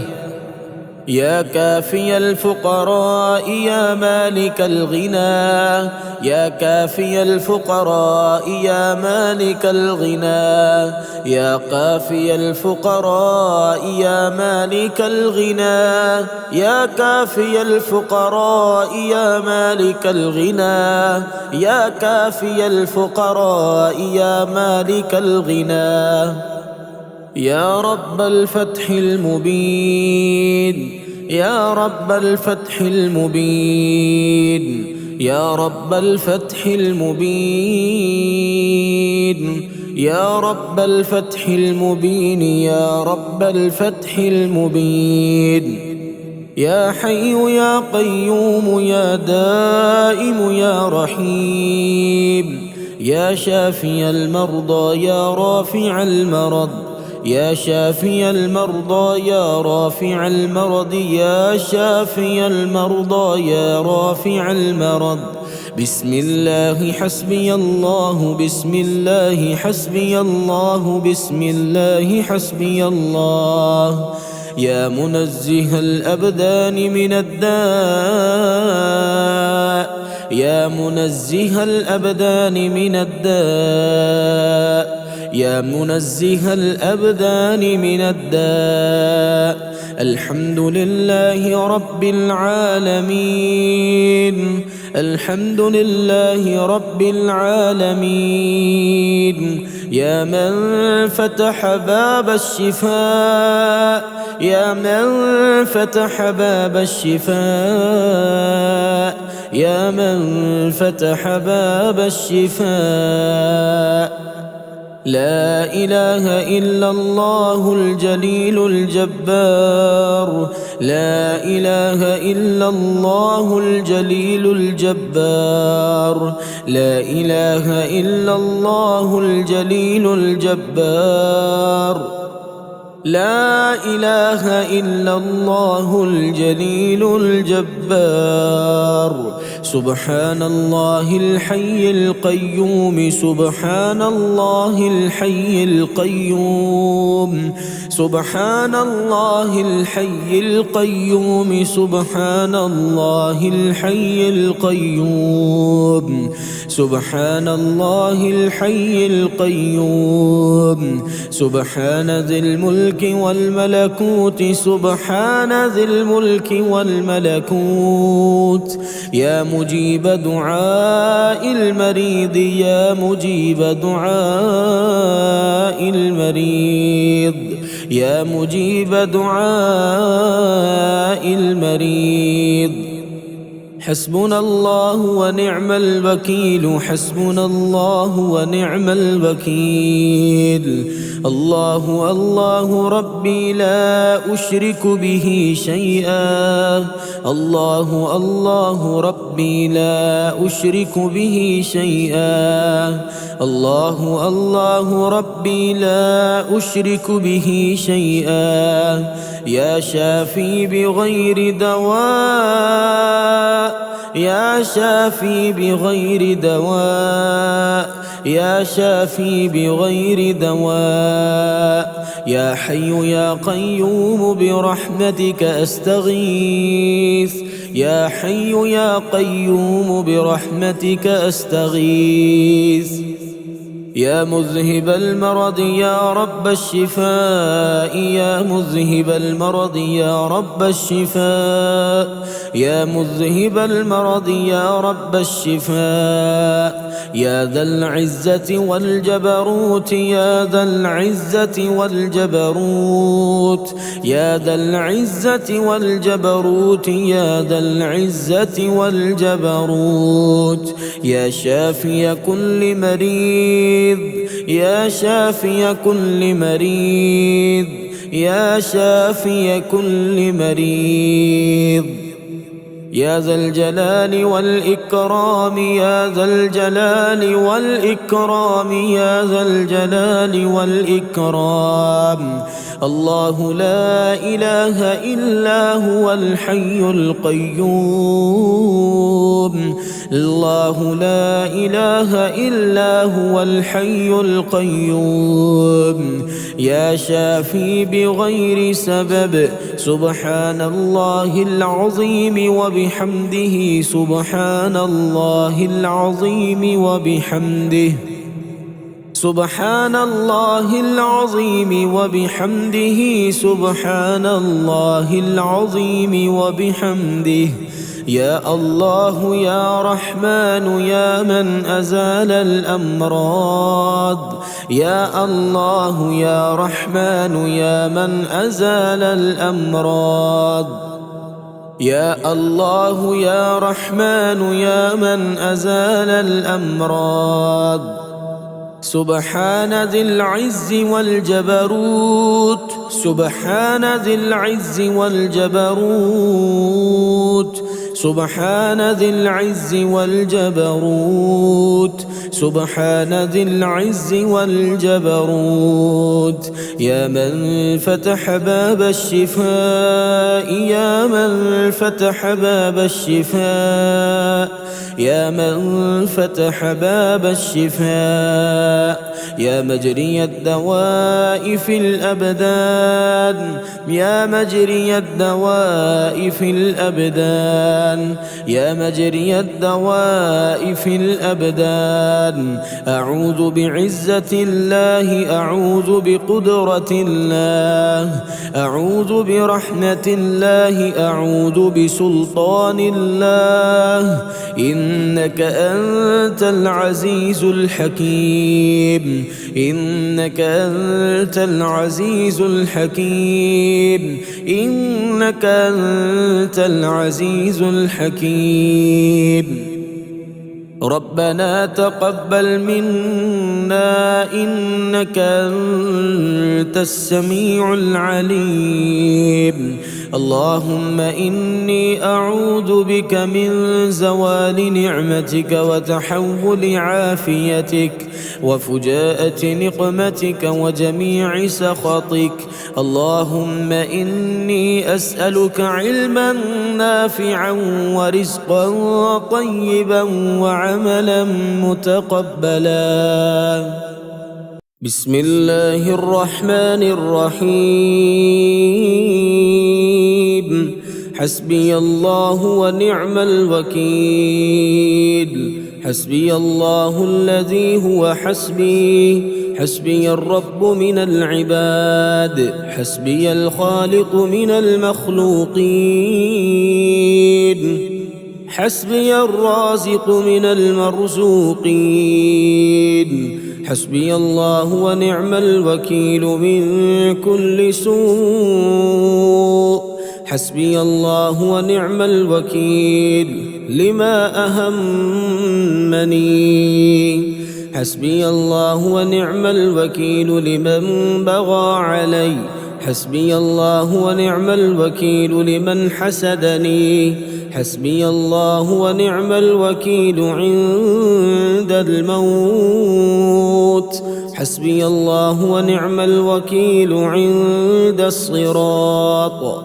يا كافي الفقراء يا مالك الغنى يا كافي الفقراء يا مالك الغنى يا كافي الفقراء يا مالك الغنى يا كافي الفقراء يا مالك الغنى يا كافي الفقراء يا مالك الغنى يا رب الفتح المبين يا رب الفتح المبين يا رب الفتح المبين يا رب الفتح المبين يا رب الفتح المبين يا حي يا قيوم يا دائم يا رحيم يا شافي المرضى يا رافع المرض يا شافي المرضى يا رافع المرض يا شافي المرضى يا رافع المرض بسم الله حسبي الله بسم الله حسبي الله بسم الله حسبي الله يا منزه الأبدان من الداء يا منزه الأبدان من الداء يا منزه الأبدان من الداء الحمد لله رب العالمين الحمد لله رب العالمين يا من فتح باب الشفاء يا من فتح باب الشفاء يا من فتح باب الشفاء لا إله إلا الله الجليل الجبار لا إله إلا الله الجليل الجبار لا إله إلا الله الجليل الجبار لا إله إلا الله الجليل الجبار سبحان الله الحي القيوم سبحان الله الحي القيوم سبحان الله الحي القيوم سبحان الله الحي القيوم سبحان الله الحي القيوم سبحان ذي الملك والملكوت سبحان ذي الملك والملكوت يا مجيب دعاء المريض يا مجيب دعاء المريض يا مجيب دعاء المريض حسبنا الله ونعم الوكيل حسبنا الله ونعم الوكيل الله الله ربي لا أشرك به شيئا الله الله ربي لا أشرك به شيئا الله الله ربي لا أشرك به شيئا يا شافي بغير دواء يا شافي بغير دواء يا شافي بغير دواء يا حي يا قيوم برحمتك أستغيث يا حي يا قيوم برحمتك أستغيث يا مذهب المرض يا رب الشفاء يا مذهب المرض يا رب الشفاء يا مذهب المرض يا رب الشفاء يا ذا العزة والجبروت يا ذا العزة والجبروت يا ذا العزة والجبروت يا ذا العزة والجبروت يا شافي كل مريض يا شافي كل مريض يا شافي كل مريض يا ذا الجلال والإكرام يا ذا الجلال والإكرام يا ذا الجلال والإكرام. الله لا إله إلا هو الحي القيوم. الله لا إله إلا هو الحي القيوم. يا شافي بغير سبب سبحان الله العظيم وبحمده سبحان الله العظيم وبحمده سبحان الله العظيم وبحمده سبحان الله العظيم وبحمده. يا الله يا رحمن يا من أزال الأمراض. يا الله يا رحمن يا من أزال الأمراض. يا الله يا رحمن يا من أزال الأمراض. سبحان ذي العز والجبروت سبحان ذي العز والجبروت سبحان ذي العز والجبروت سبحان ذي العز والجبروت. يا من فتح باب الشفاء يا من فتح باب الشفاء يا من فتح باب الشفاء. يا مجري الدواء في الأبدان يا مجري الدواء في الأبدان يا مجري الدواء في الأبدان. أعوذ بعزة الله أعوذ بقدرة الله أعوذ برحمة الله أعوذ بسلطان الله. إنك أنت العزيز الحكيم إنك أنت العزيز الحكيم إنك أنت العزيز الحكيم. ربنا تقبل منا إنك أنت السميع العليم. اللهم إني أعوذ بك من زوال نعمتك وتحول عافيتك وفجاءة نقمتك وجميع سخطك. اللهم إني أسألك علما نافعا ورزقا طيبا وعملا متقبلا. بسم الله الرحمن الرحيم. حسبي الله ونعم الوكيل. حسبي الله الذي هو حسبي. حسبي الرب من العباد. حسبي الخالق من المخلوقين. حسبي الرازق من المرزوقين. حسبي الله ونعم الوكيل من كل سوء. حسبي الله ونعم الوكيل لما أهمني. حسبي الله ونعم الوكيل لمن بغى علي. حسبي الله ونعم الوكيل لمن حسدني. حسبي الله ونعم الوكيل عند الموت. حسبي الله ونعم الوكيل عند الصراط.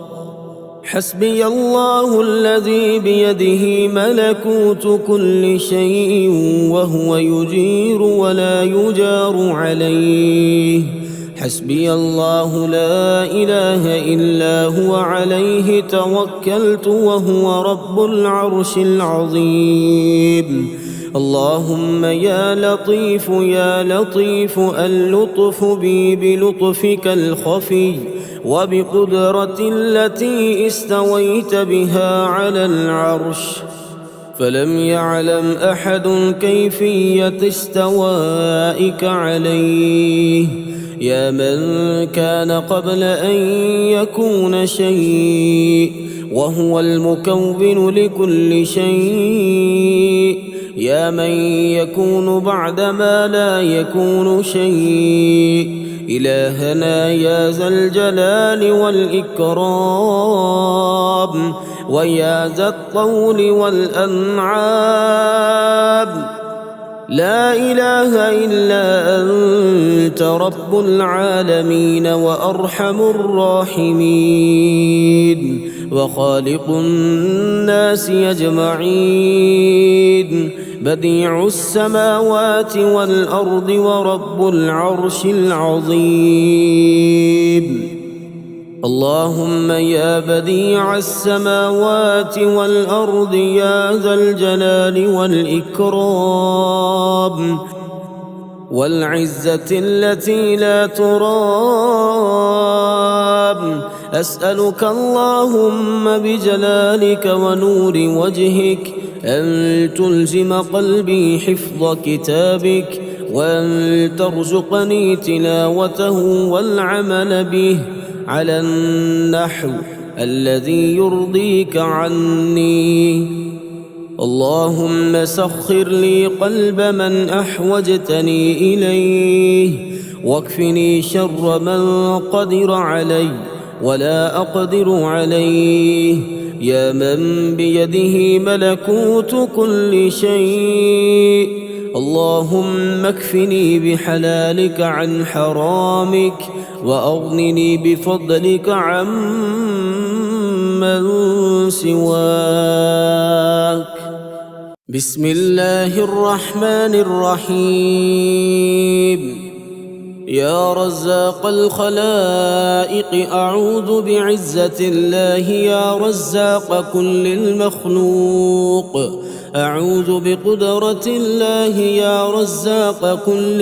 حسبي الله الذي بيده ملكوت كل شيء وهو يجير ولا يجار عليه. حسبي الله لا إله إلا هو عليه توكلت وهو رب العرش العظيم. اللهم يا لطيف يا لطيف اللطف بي بلطفك الخفي وبقدرة التي استويت بها على العرش فلم يعلم أحد كيفية استوائك عليه. يا من كان قبل أن يكون شيء وهو المكون لكل شيء. يا من يكون بعدما لا يكون شيء. إلهنا يا ذا الجلال والإكرام ويا ذا الطول والأنعام، لا إله إلا أنت رب العالمين وأرحم الراحمين وخالق الناس أجمعين، بديع السماوات والأرض ورب العرش العظيم. اللهم يا بديع السماوات والأرض يا ذا الجلال والإكرام والعزة التي لا ترام، أسألك اللهم بجلالك ونور وجهك أن تلزم قلبي حفظ كتابك، وأن ترزقني تلاوته والعمل به على النحو الذي يرضيك عني. اللهم سخر لي قلب من أحوجتني إليه، واكفني شر من قدر علي ولا أقدر عليه، يا من بيده ملكوت كل شيء. اللهم اكفني بحلالك عن حرامك، وأغنني بفضلك عمن سواك. بسم الله الرحمن الرحيم. يا رزاق الخلائق أعوذ بعزة الله يا رزاق كل المخلوق، أعوذ بقدرة الله يا رزاق كل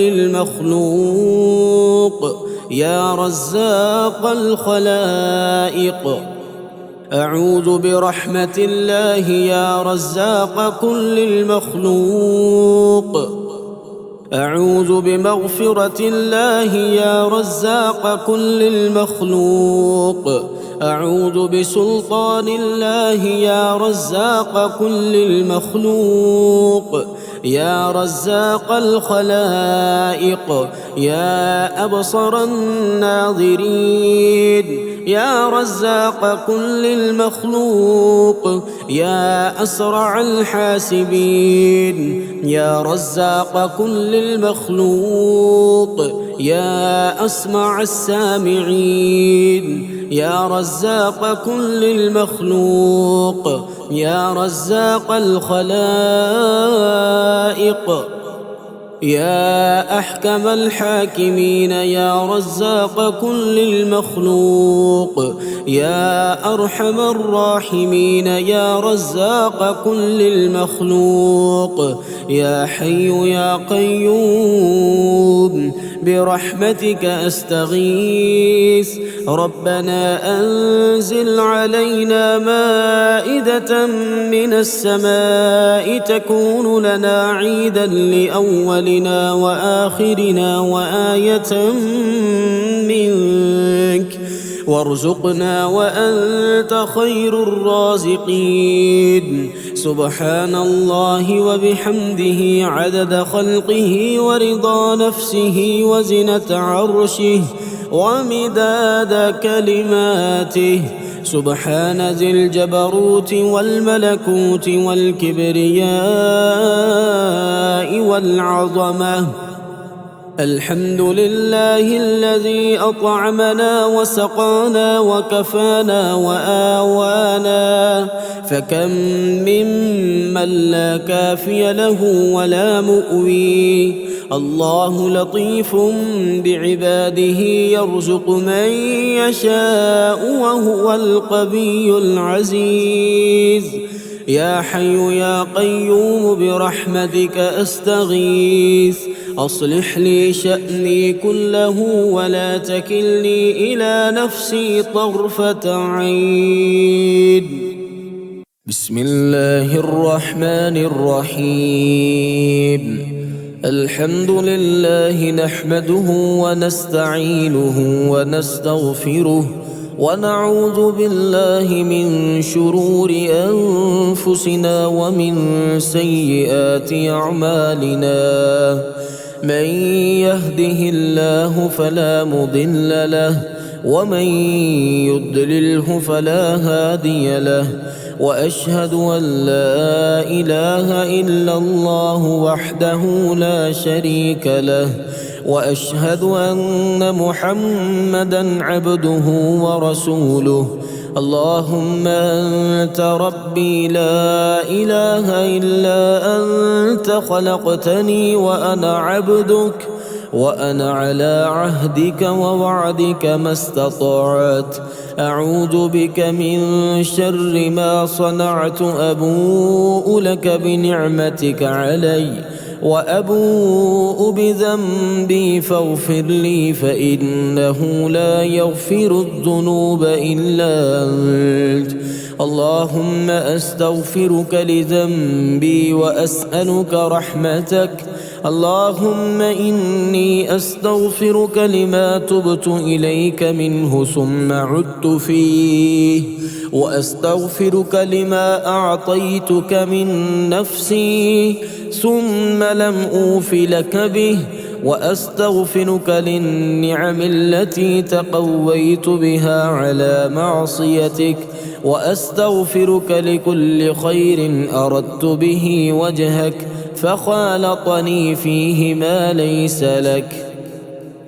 المخلوق، يا رزاق الخلائق، أعوذ برحمة الله يا رزاق كل المخلوق، أعوذ بمغفرة الله يا رزاق كل المخلوق، أعوذ بسلطان الله يا رزاق كل المخلوق، يا رزاق الخلائق، يا أبصر الناظرين، يا رزاق كل المخلوق، يا أسرع الحاسبين، يا رزاق كل المخلوق، يا أسمع السامعين، يا رزاق كل المخلوق، يا رزاق الخلائق، يا أحكم الحاكمين، يا رزاق كل المخلوق، يا أرحم الراحمين، يا رزاق كل المخلوق، يا حي يا قيوم برحمتك أستغيث، ربنا أنزل علينا مائدة من السماء تكون لنا عيدا لأولنا وآخرنا وآية منك، وارزقنا وأنت خير الرازقين. سبحان الله وبحمده عدد خلقه ورضا نفسه وزنة عرشه ومداد كلماته، سبحان ذي الجبروت والملكوت والكبرياء والعظمة. الحمد لله الذي أطعمنا وسقانا وكفانا وآوانا، فكم ممن لا كافي له ولا مؤوي. الله لطيف بعباده يرزق من يشاء وهو القوي العزيز. يا حي يا قيوم برحمتك أستغيث، أصلح لي شأني كله ولا تكلني إلى نفسي طرفة عين. بسم الله الرحمن الرحيم. الحمد لله نحمده ونستعينه ونستغفره ونعوذ بالله من شرور أنفسنا ومن سيئات أعمالنا. من يهده الله فلا مضل له ومن يضلله فلا هادي له. وأشهد أن لا إله إلا الله وحده لا شريك له. وأشهد أن محمدًا عبده ورسوله. اللهم أنت ربي لا إله إلا أنت خلقتني وأنا عبدك وأنا على عهدك ووعدك ما استطعت. أعوذ بك من شر ما صنعت. أبوء لك بنعمتك علي وأبوء بذنبي فاغفر لي فإنه لا يغفر الذنوب إلا أنت. اللهم أستغفرك لذنبي وأسألك رحمتك. اللهم إني أستغفرك لما تبت إليك منه ثم عدت فيه. وأستغفرك لما أعطيتك من نفسي ثم لم أوف لك به. وأستغفرك للنعم التي تقويت بها على معصيتك. وأستغفرك لكل خير أردت به وجهك فخالطني فيه ما ليس لك.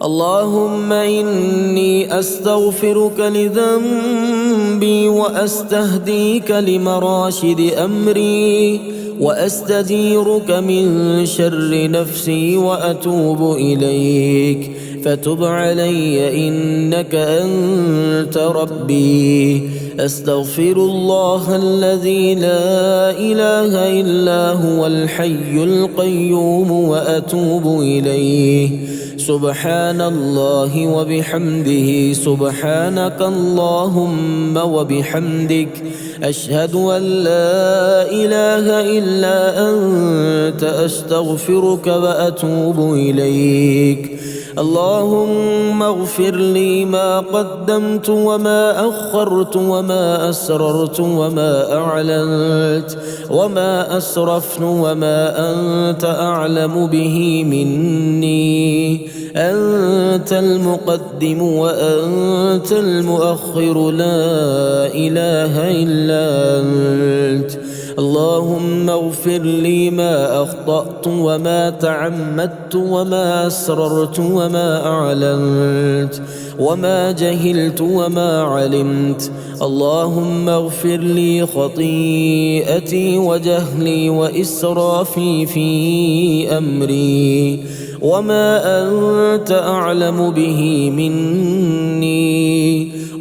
اللهم إني أستغفرك لذنبي وأستهديك لمراشد أمري وأستجيرك من شر نفسي وأتوب إليك فتب علي إنك أنت ربي. أستغفر الله الذي لا إله إلا هو الحي القيوم وأتوب إليه. سبحان الله وبحمده سبحانك اللهم وبحمدك أشهد أن لا إله إلا أنت أستغفرك وأتوب إليك. اللهم اغفر لي ما قدمت وما أخرت وما أسررت وما أعلنت وما أسرفت وما أنت أعلم به مني. أنت المقدم وأنت المؤخر لا إله إلا أنت. اللهم اغفر لي ما أخطأت وما تعمدت وما أسررت وما أعلنت وما جهلت وما علمت. اللهم اغفر لي خطيئتي وجهلي وإسرافي في أمري وما أنت أعلم به مني.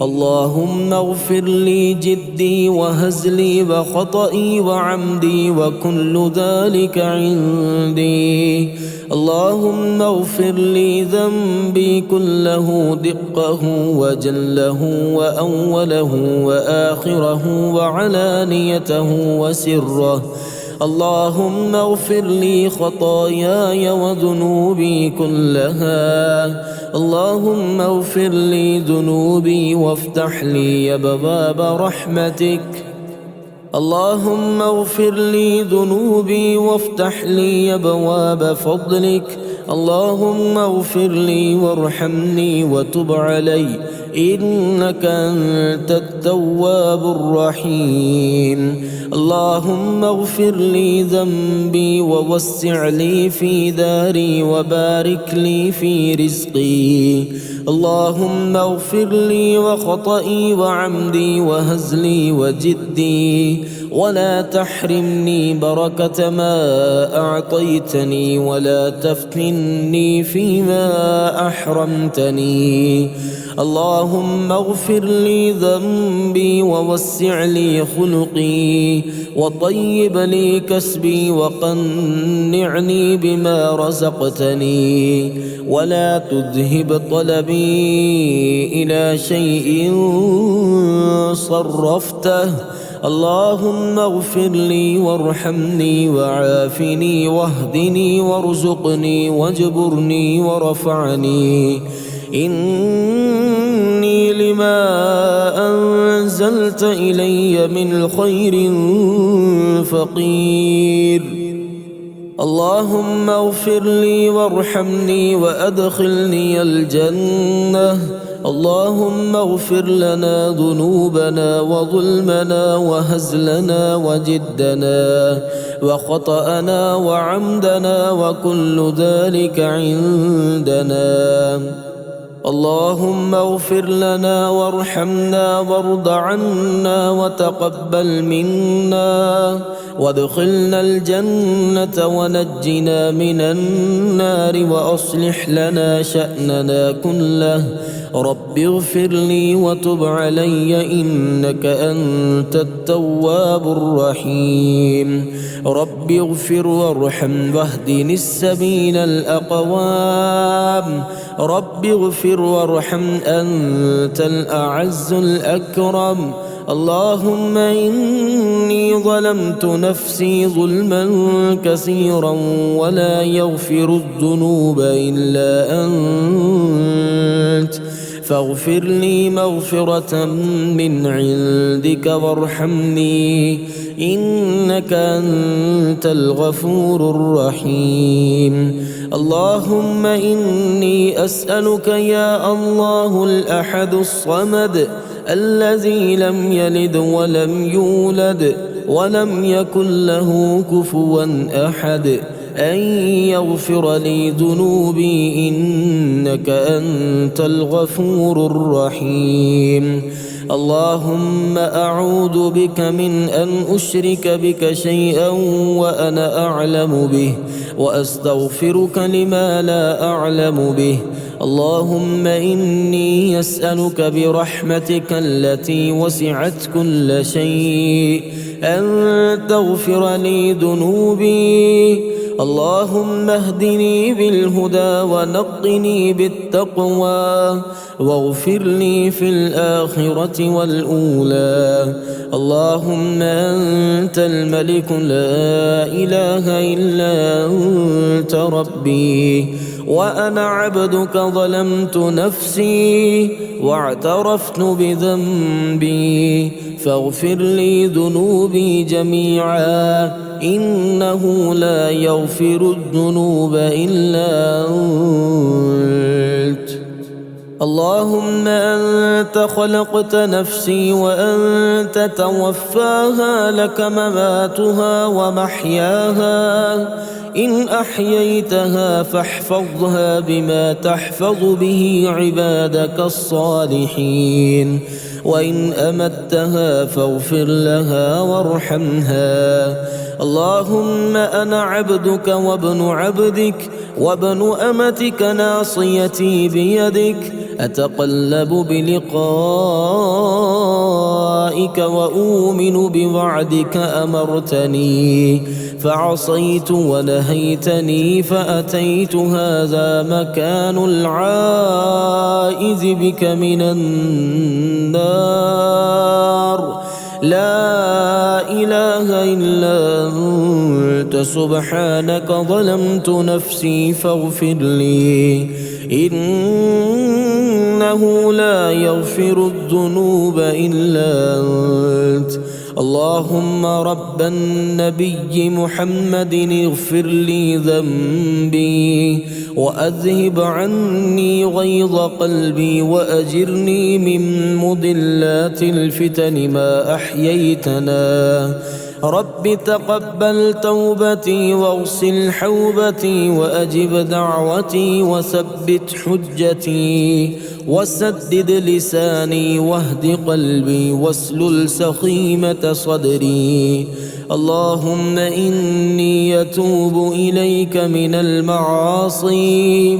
اللهم اغفر لي جدي وهزلي وخطئي وعمدي وكل ذلك عندي. اللهم اغفر لي ذنبي كله دقه وجله وأوله وآخره وعلانيته وسره. اللهم اغفر لي خطاياي وذنوبي كلها. اللهم اغفر لي ذنوبي وافتح لي أبواب رحمتك. اللهم اغفر لي ذنوبي وافتح لي أبواب فضلك. اللهم اغفر لي وارحمني وتب علي إنك أنت التواب الرحيم. اللهم اغفر لي ذنبي ووسع لي في داري وبارك لي في رزقي. اللهم اغفر لي وخطئي وعمدي وهزلي وجدي ولا تحرمني بركة ما أعطيتني ولا تفتني فيما أحرمتني. اللهم اغفر لي ذنبي ووسع لي خلقي وطيب لي كسبي وقنعني بما رزقتني ولا تذهب طلبي إلى شيء صرفته. اللهم اغفر لي وارحمني وعافني واهدني وارزقني واجبرني ورفعني إنك إني لما أنزلت إلي من خير فقير. اللهم اغفر لي وارحمني وأدخلني الجنة. اللهم اغفر لنا ذنوبنا وظلمنا وهزلنا وجدنا وخطأنا وعمدنا وكل ذلك عندنا. اللهم اغفر لنا وارحمنا وارض عنا وتقبل منا وادخلنا الجنة ونجنا من النار وأصلح لنا شأننا كله. رب اغفر لي وتب علي إنك أنت التواب الرحيم. رب اغفر وارحم واهدني السبيل الأقوام. رب اغفر وارحم أنت الأعز الأكرم. اللهم إني ظلمت نفسي ظلما كثيرا ولا يغفر الذنوب إلا أنت فاغفر لي مغفرة من عندك وارحمني إنك أنت الغفور الرحيم. اللهم إني أسألك يا الله الأحد الصمد الذي لم يلد ولم يولد ولم يكن له كفوا أحد أن يغفر لي ذنوبي إنك أنت الغفور الرحيم. اللهم أعوذ بك من أن أشرك بك شيئا وأنا أعلم به وأستغفرك لما لا أعلم به. اللهم إني أسألك برحمتك التي وسعت كل شيء أن تغفر لي ذنوبي. اللهم اهدني بالهدى ونقني بالتقوى واغفر لي في الآخرة والأولى. اللهم أنت الملك لا إله إلا أنت ربي وأنا عبدك ظلمت نفسي واعترفت بذنبي فاغفر لي ذنوبي جميعا إنه لا يغفر الذنوب إلا أنت. اللهم أنت خلقت نفسي وأنت توفاها لك مماتها ومحياها. إن أحييتها فاحفظها بما تحفظ به عبادك الصالحين وإن أمتها فاغفر لها وارحمها. اللهم أنا عبدك وابن عبدك وابن أمتك ناصيتي بيدك أتقلب بلقائك وأؤمن بوعدك أمرتني فعصيت ونهيتني فأتيت هذا مكان العائذ بك من النار. لا إله إلا أنت سبحانك ظلمت نفسي فاغفر لي إنه لا يغفر الذنوب إلا أنت. اللهم رب النبي محمد اغفر لي ذنبي وأذهب عني غيظ قلبي وأجرني من مضلات الفتن ما أحييتنا. رب تقبل توبتي واغسل حوبتي وأجب دعوتي وثبت حجتي وسدد لساني واهد قلبي واسلل سخيمة صدري. اللهم إني أتوب إليك من المعاصي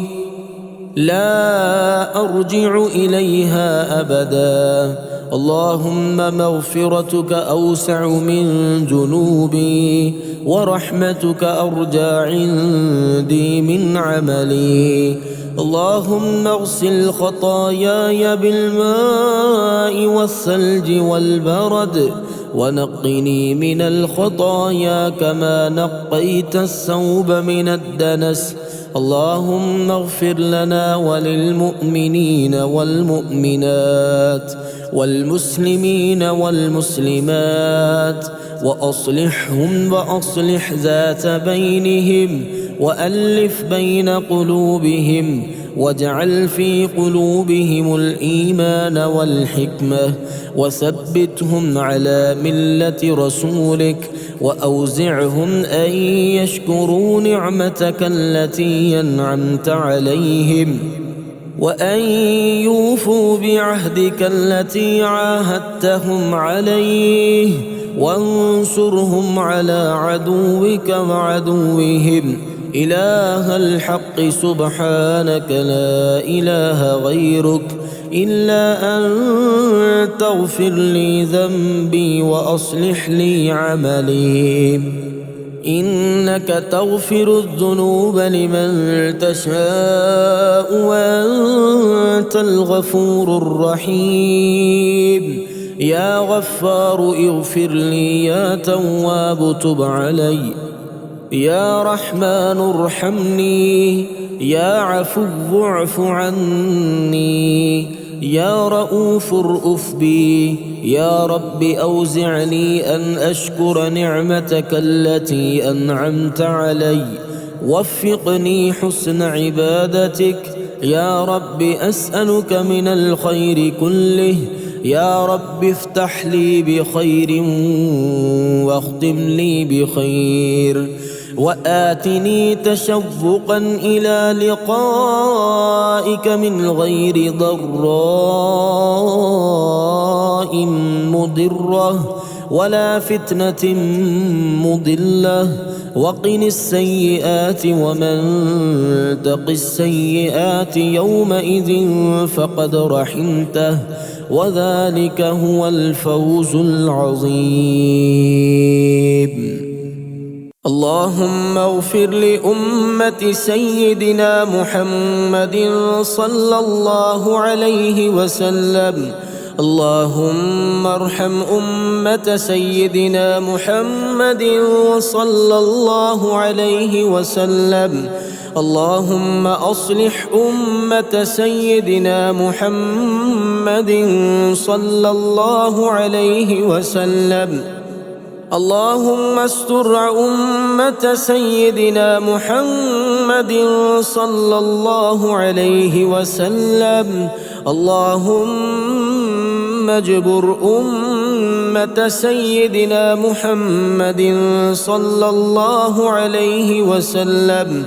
لا أرجع إليها أبدا. اللهم مغفرتك أوسع من ذنوبي ورحمتك أرجى عندي من عملي. اللهم اغسل خطاياي بالماء والثلج والبرد ونقني من الخطايا كما نقيت الثوب من الدنس. اللهم اغفر لنا وللمؤمنين والمؤمنات والمسلمين والمسلمات وأصلحهم وأصلح ذات بينهم وألف بين قلوبهم واجعل في قلوبهم الإيمان والحكمة وثبتهم على ملة رسولك وأوزعهم أن يشكروا نعمتك التي أنعمت عليهم وأن يوفوا بعهدك التي عاهدتهم عليه وانصرهم على عدوك وعدوهم إله الحق سبحانك لا إله غيرك إلا أنت اغفر لي ذنبي وأصلح لي عملي إنك تغفر الذنوب لمن تشاء وأنت الغفور الرحيم يا غفار اغفر لي يا تواب تب علي يا رحمن ارحمني يا عفو اعف عني يا رؤوف ارأف بي يا رب أوزعني أن أشكر نعمتك التي أنعمت علي وفقني حسن عبادتك يا رب أسألك من الخير كله يا رب افتح لي بخير واختم لي بخير وآتني تشوقا إلى لقائك من غير ضراء مضرة ولا فتنة مضلة وقني السيئات ومن تق السيئات يومئذ فقد رحمته وذلك هو الفوز العظيم اللهم اغفر لأمة سيدنا محمد صلى الله عليه وسلم اللهم ارحم أمة سيدنا محمد صلى الله عليه وسلم اللهم أصلح أمة سيدنا محمد صلى الله عليه وسلم اللهم استر أمة سيدنا محمد صلى الله عليه وسلم اللهم اجبر أمة سيدنا محمد صلى الله عليه وسلم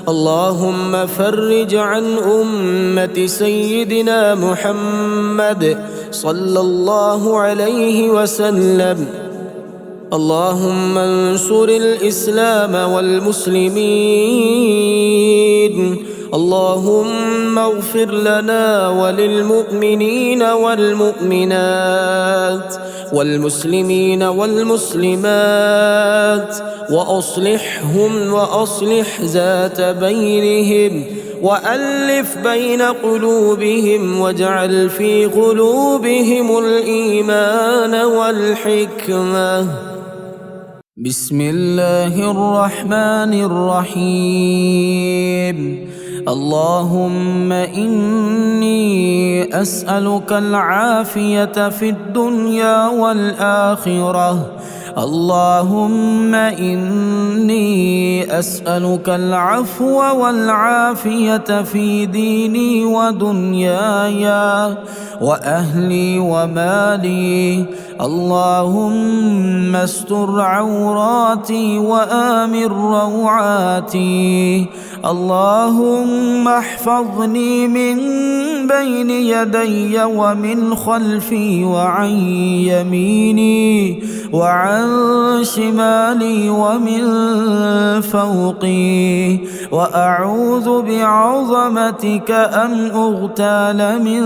اللهم فرج عن أمة سيدنا محمد صلى الله عليه وسلم اللهم انصر الإسلام والمسلمين اللهم اغفر لنا وللمؤمنين والمؤمنات والمسلمين والمسلمات وأصلحهم وأصلح ذات بينهم وألف بين قلوبهم واجعل في قلوبهم الإيمان والحكمة بسم الله الرحمن الرحيم اللهم إني أسألك العافية في الدنيا والآخرة اللهم إني أسألك العفو والعافية في ديني ودنياي وأهلي ومالي اللهم استر عوراتي وآمن روعاتي اللهم احفظني من بين يدي ومن خلفي وعن يميني وعن شمالي ومن فوقي وأعوذ بعظمتك أن أغتال من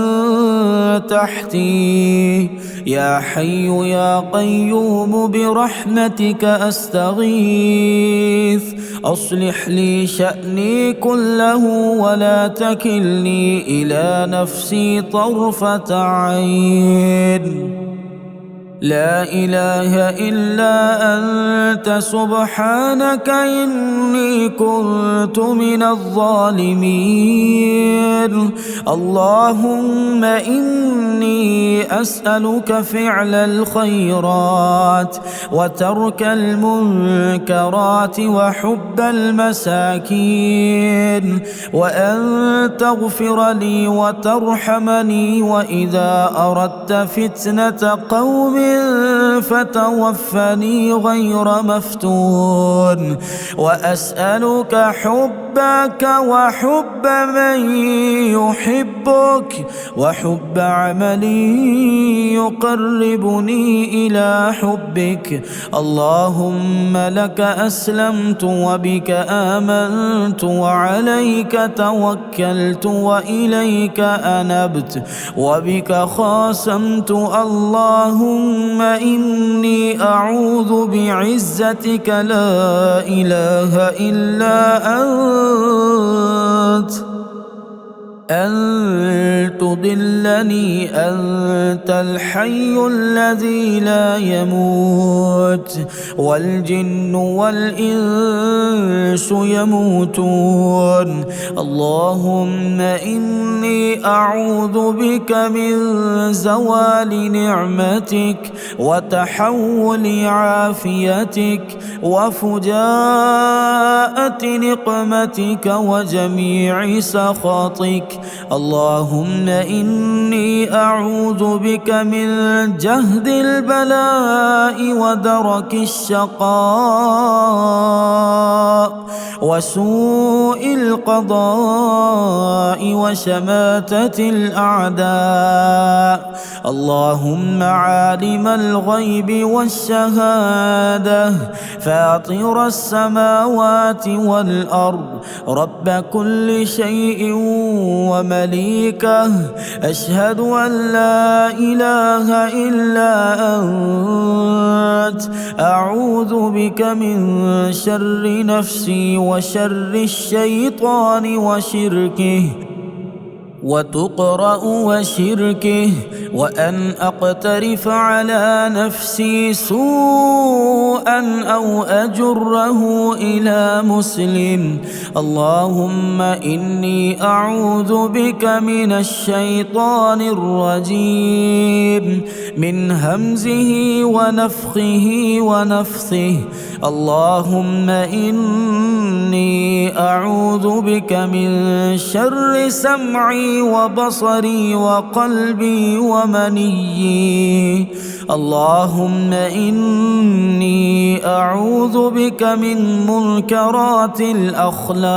تحتي يا حي يا قيوم برحمتك أستغيث أصلح لي شأني كله ولا تكلني إلى نفسي طرفة عين لا إله إلا أنت سبحانك إني كنت من الظالمين. اللهم إني أسألك فعل الخيرات وترك المنكرات وحب المساكين، وأن تغفر لي وترحمني وإذا أردت فتنة قوم فتوفني غير مفتون. وأسألك حبك وحب من يحبك وحب عمل يقربني إلى حبك. اللهم لك أسلمت وبك آمنت وعليك توكلت وإليك أنبت وبك خاصمت. اللهم إني أعوذ بعزتك لا إله إلا أنت أن تضلني. أنت الحي الذي لا يموت والجن والإنس يموتون. اللهم إني أعوذ بك من زوال نعمتك وتحول عافيتك وفجاءة نقمتك وجميع سخطك. اللهم إني أعوذ بك من جهد البلاء ودرك الشقاء وسوء القضاء وشماتة الأعداء. اللهم عالم الغيب والشهادة فاطر السماوات والأرض رب كل شيء ومليكه، أشهد أن لا إله إلا أنت أعوذ بك من شر نفسي وشر الشيطان وشركه وتقرأ وشركه وأن أقترف على نفسي سوءا أو أجره إلى مسلم. اللهم إني أعوذ بك من الشيطان الرجيم من همزه ونفخه ونفثه. اللهم إني أعوذ بك من شر سمعي وبصري وقلبي ومنيي. اللهم إني أعوذ بك من منكرات الأخلاق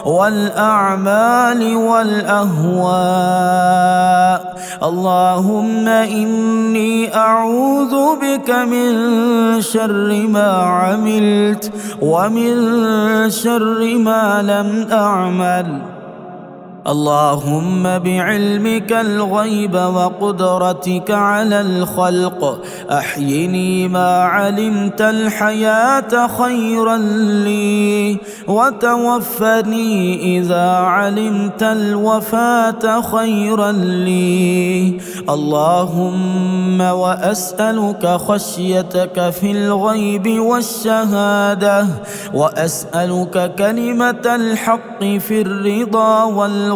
والأعمال والأهواء. اللهم إني أعوذ بك من شر ما عملت ومن شر ما لم أعمل. اللهم بعلمك الغيب وقدرتك على الخلق أحيني ما علمت الحياة خيرا لي وتوفني إذا علمت الوفاة خيرا لي. اللهم وأسألك خشيتك في الغيب والشهادة وأسألك كلمة الحق في الرضا والغضب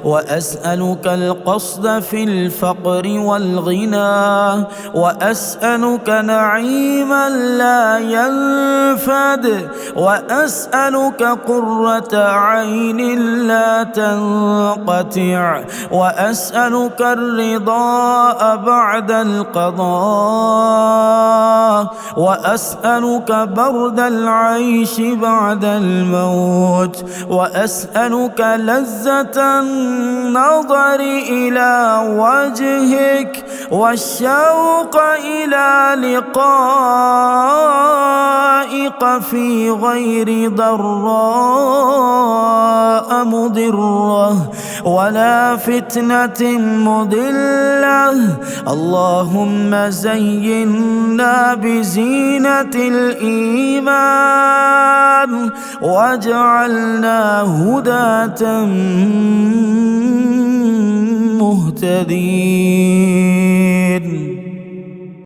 وأسألك القصد في الفقر والغنى وأسألك نعيما لا ينفد وأسألك قرة عين لا تنقطع وأسألك الرضا بعد القضاء وأسألك برد العيش بعد الموت وأسألك لذة النظر إلى وجهك والشوق إلى لقائك في غير ضراء مضرة ولا فتنة مضلة. اللهم زينا بزينة الإيمان واجعلنا هداة المهتدين.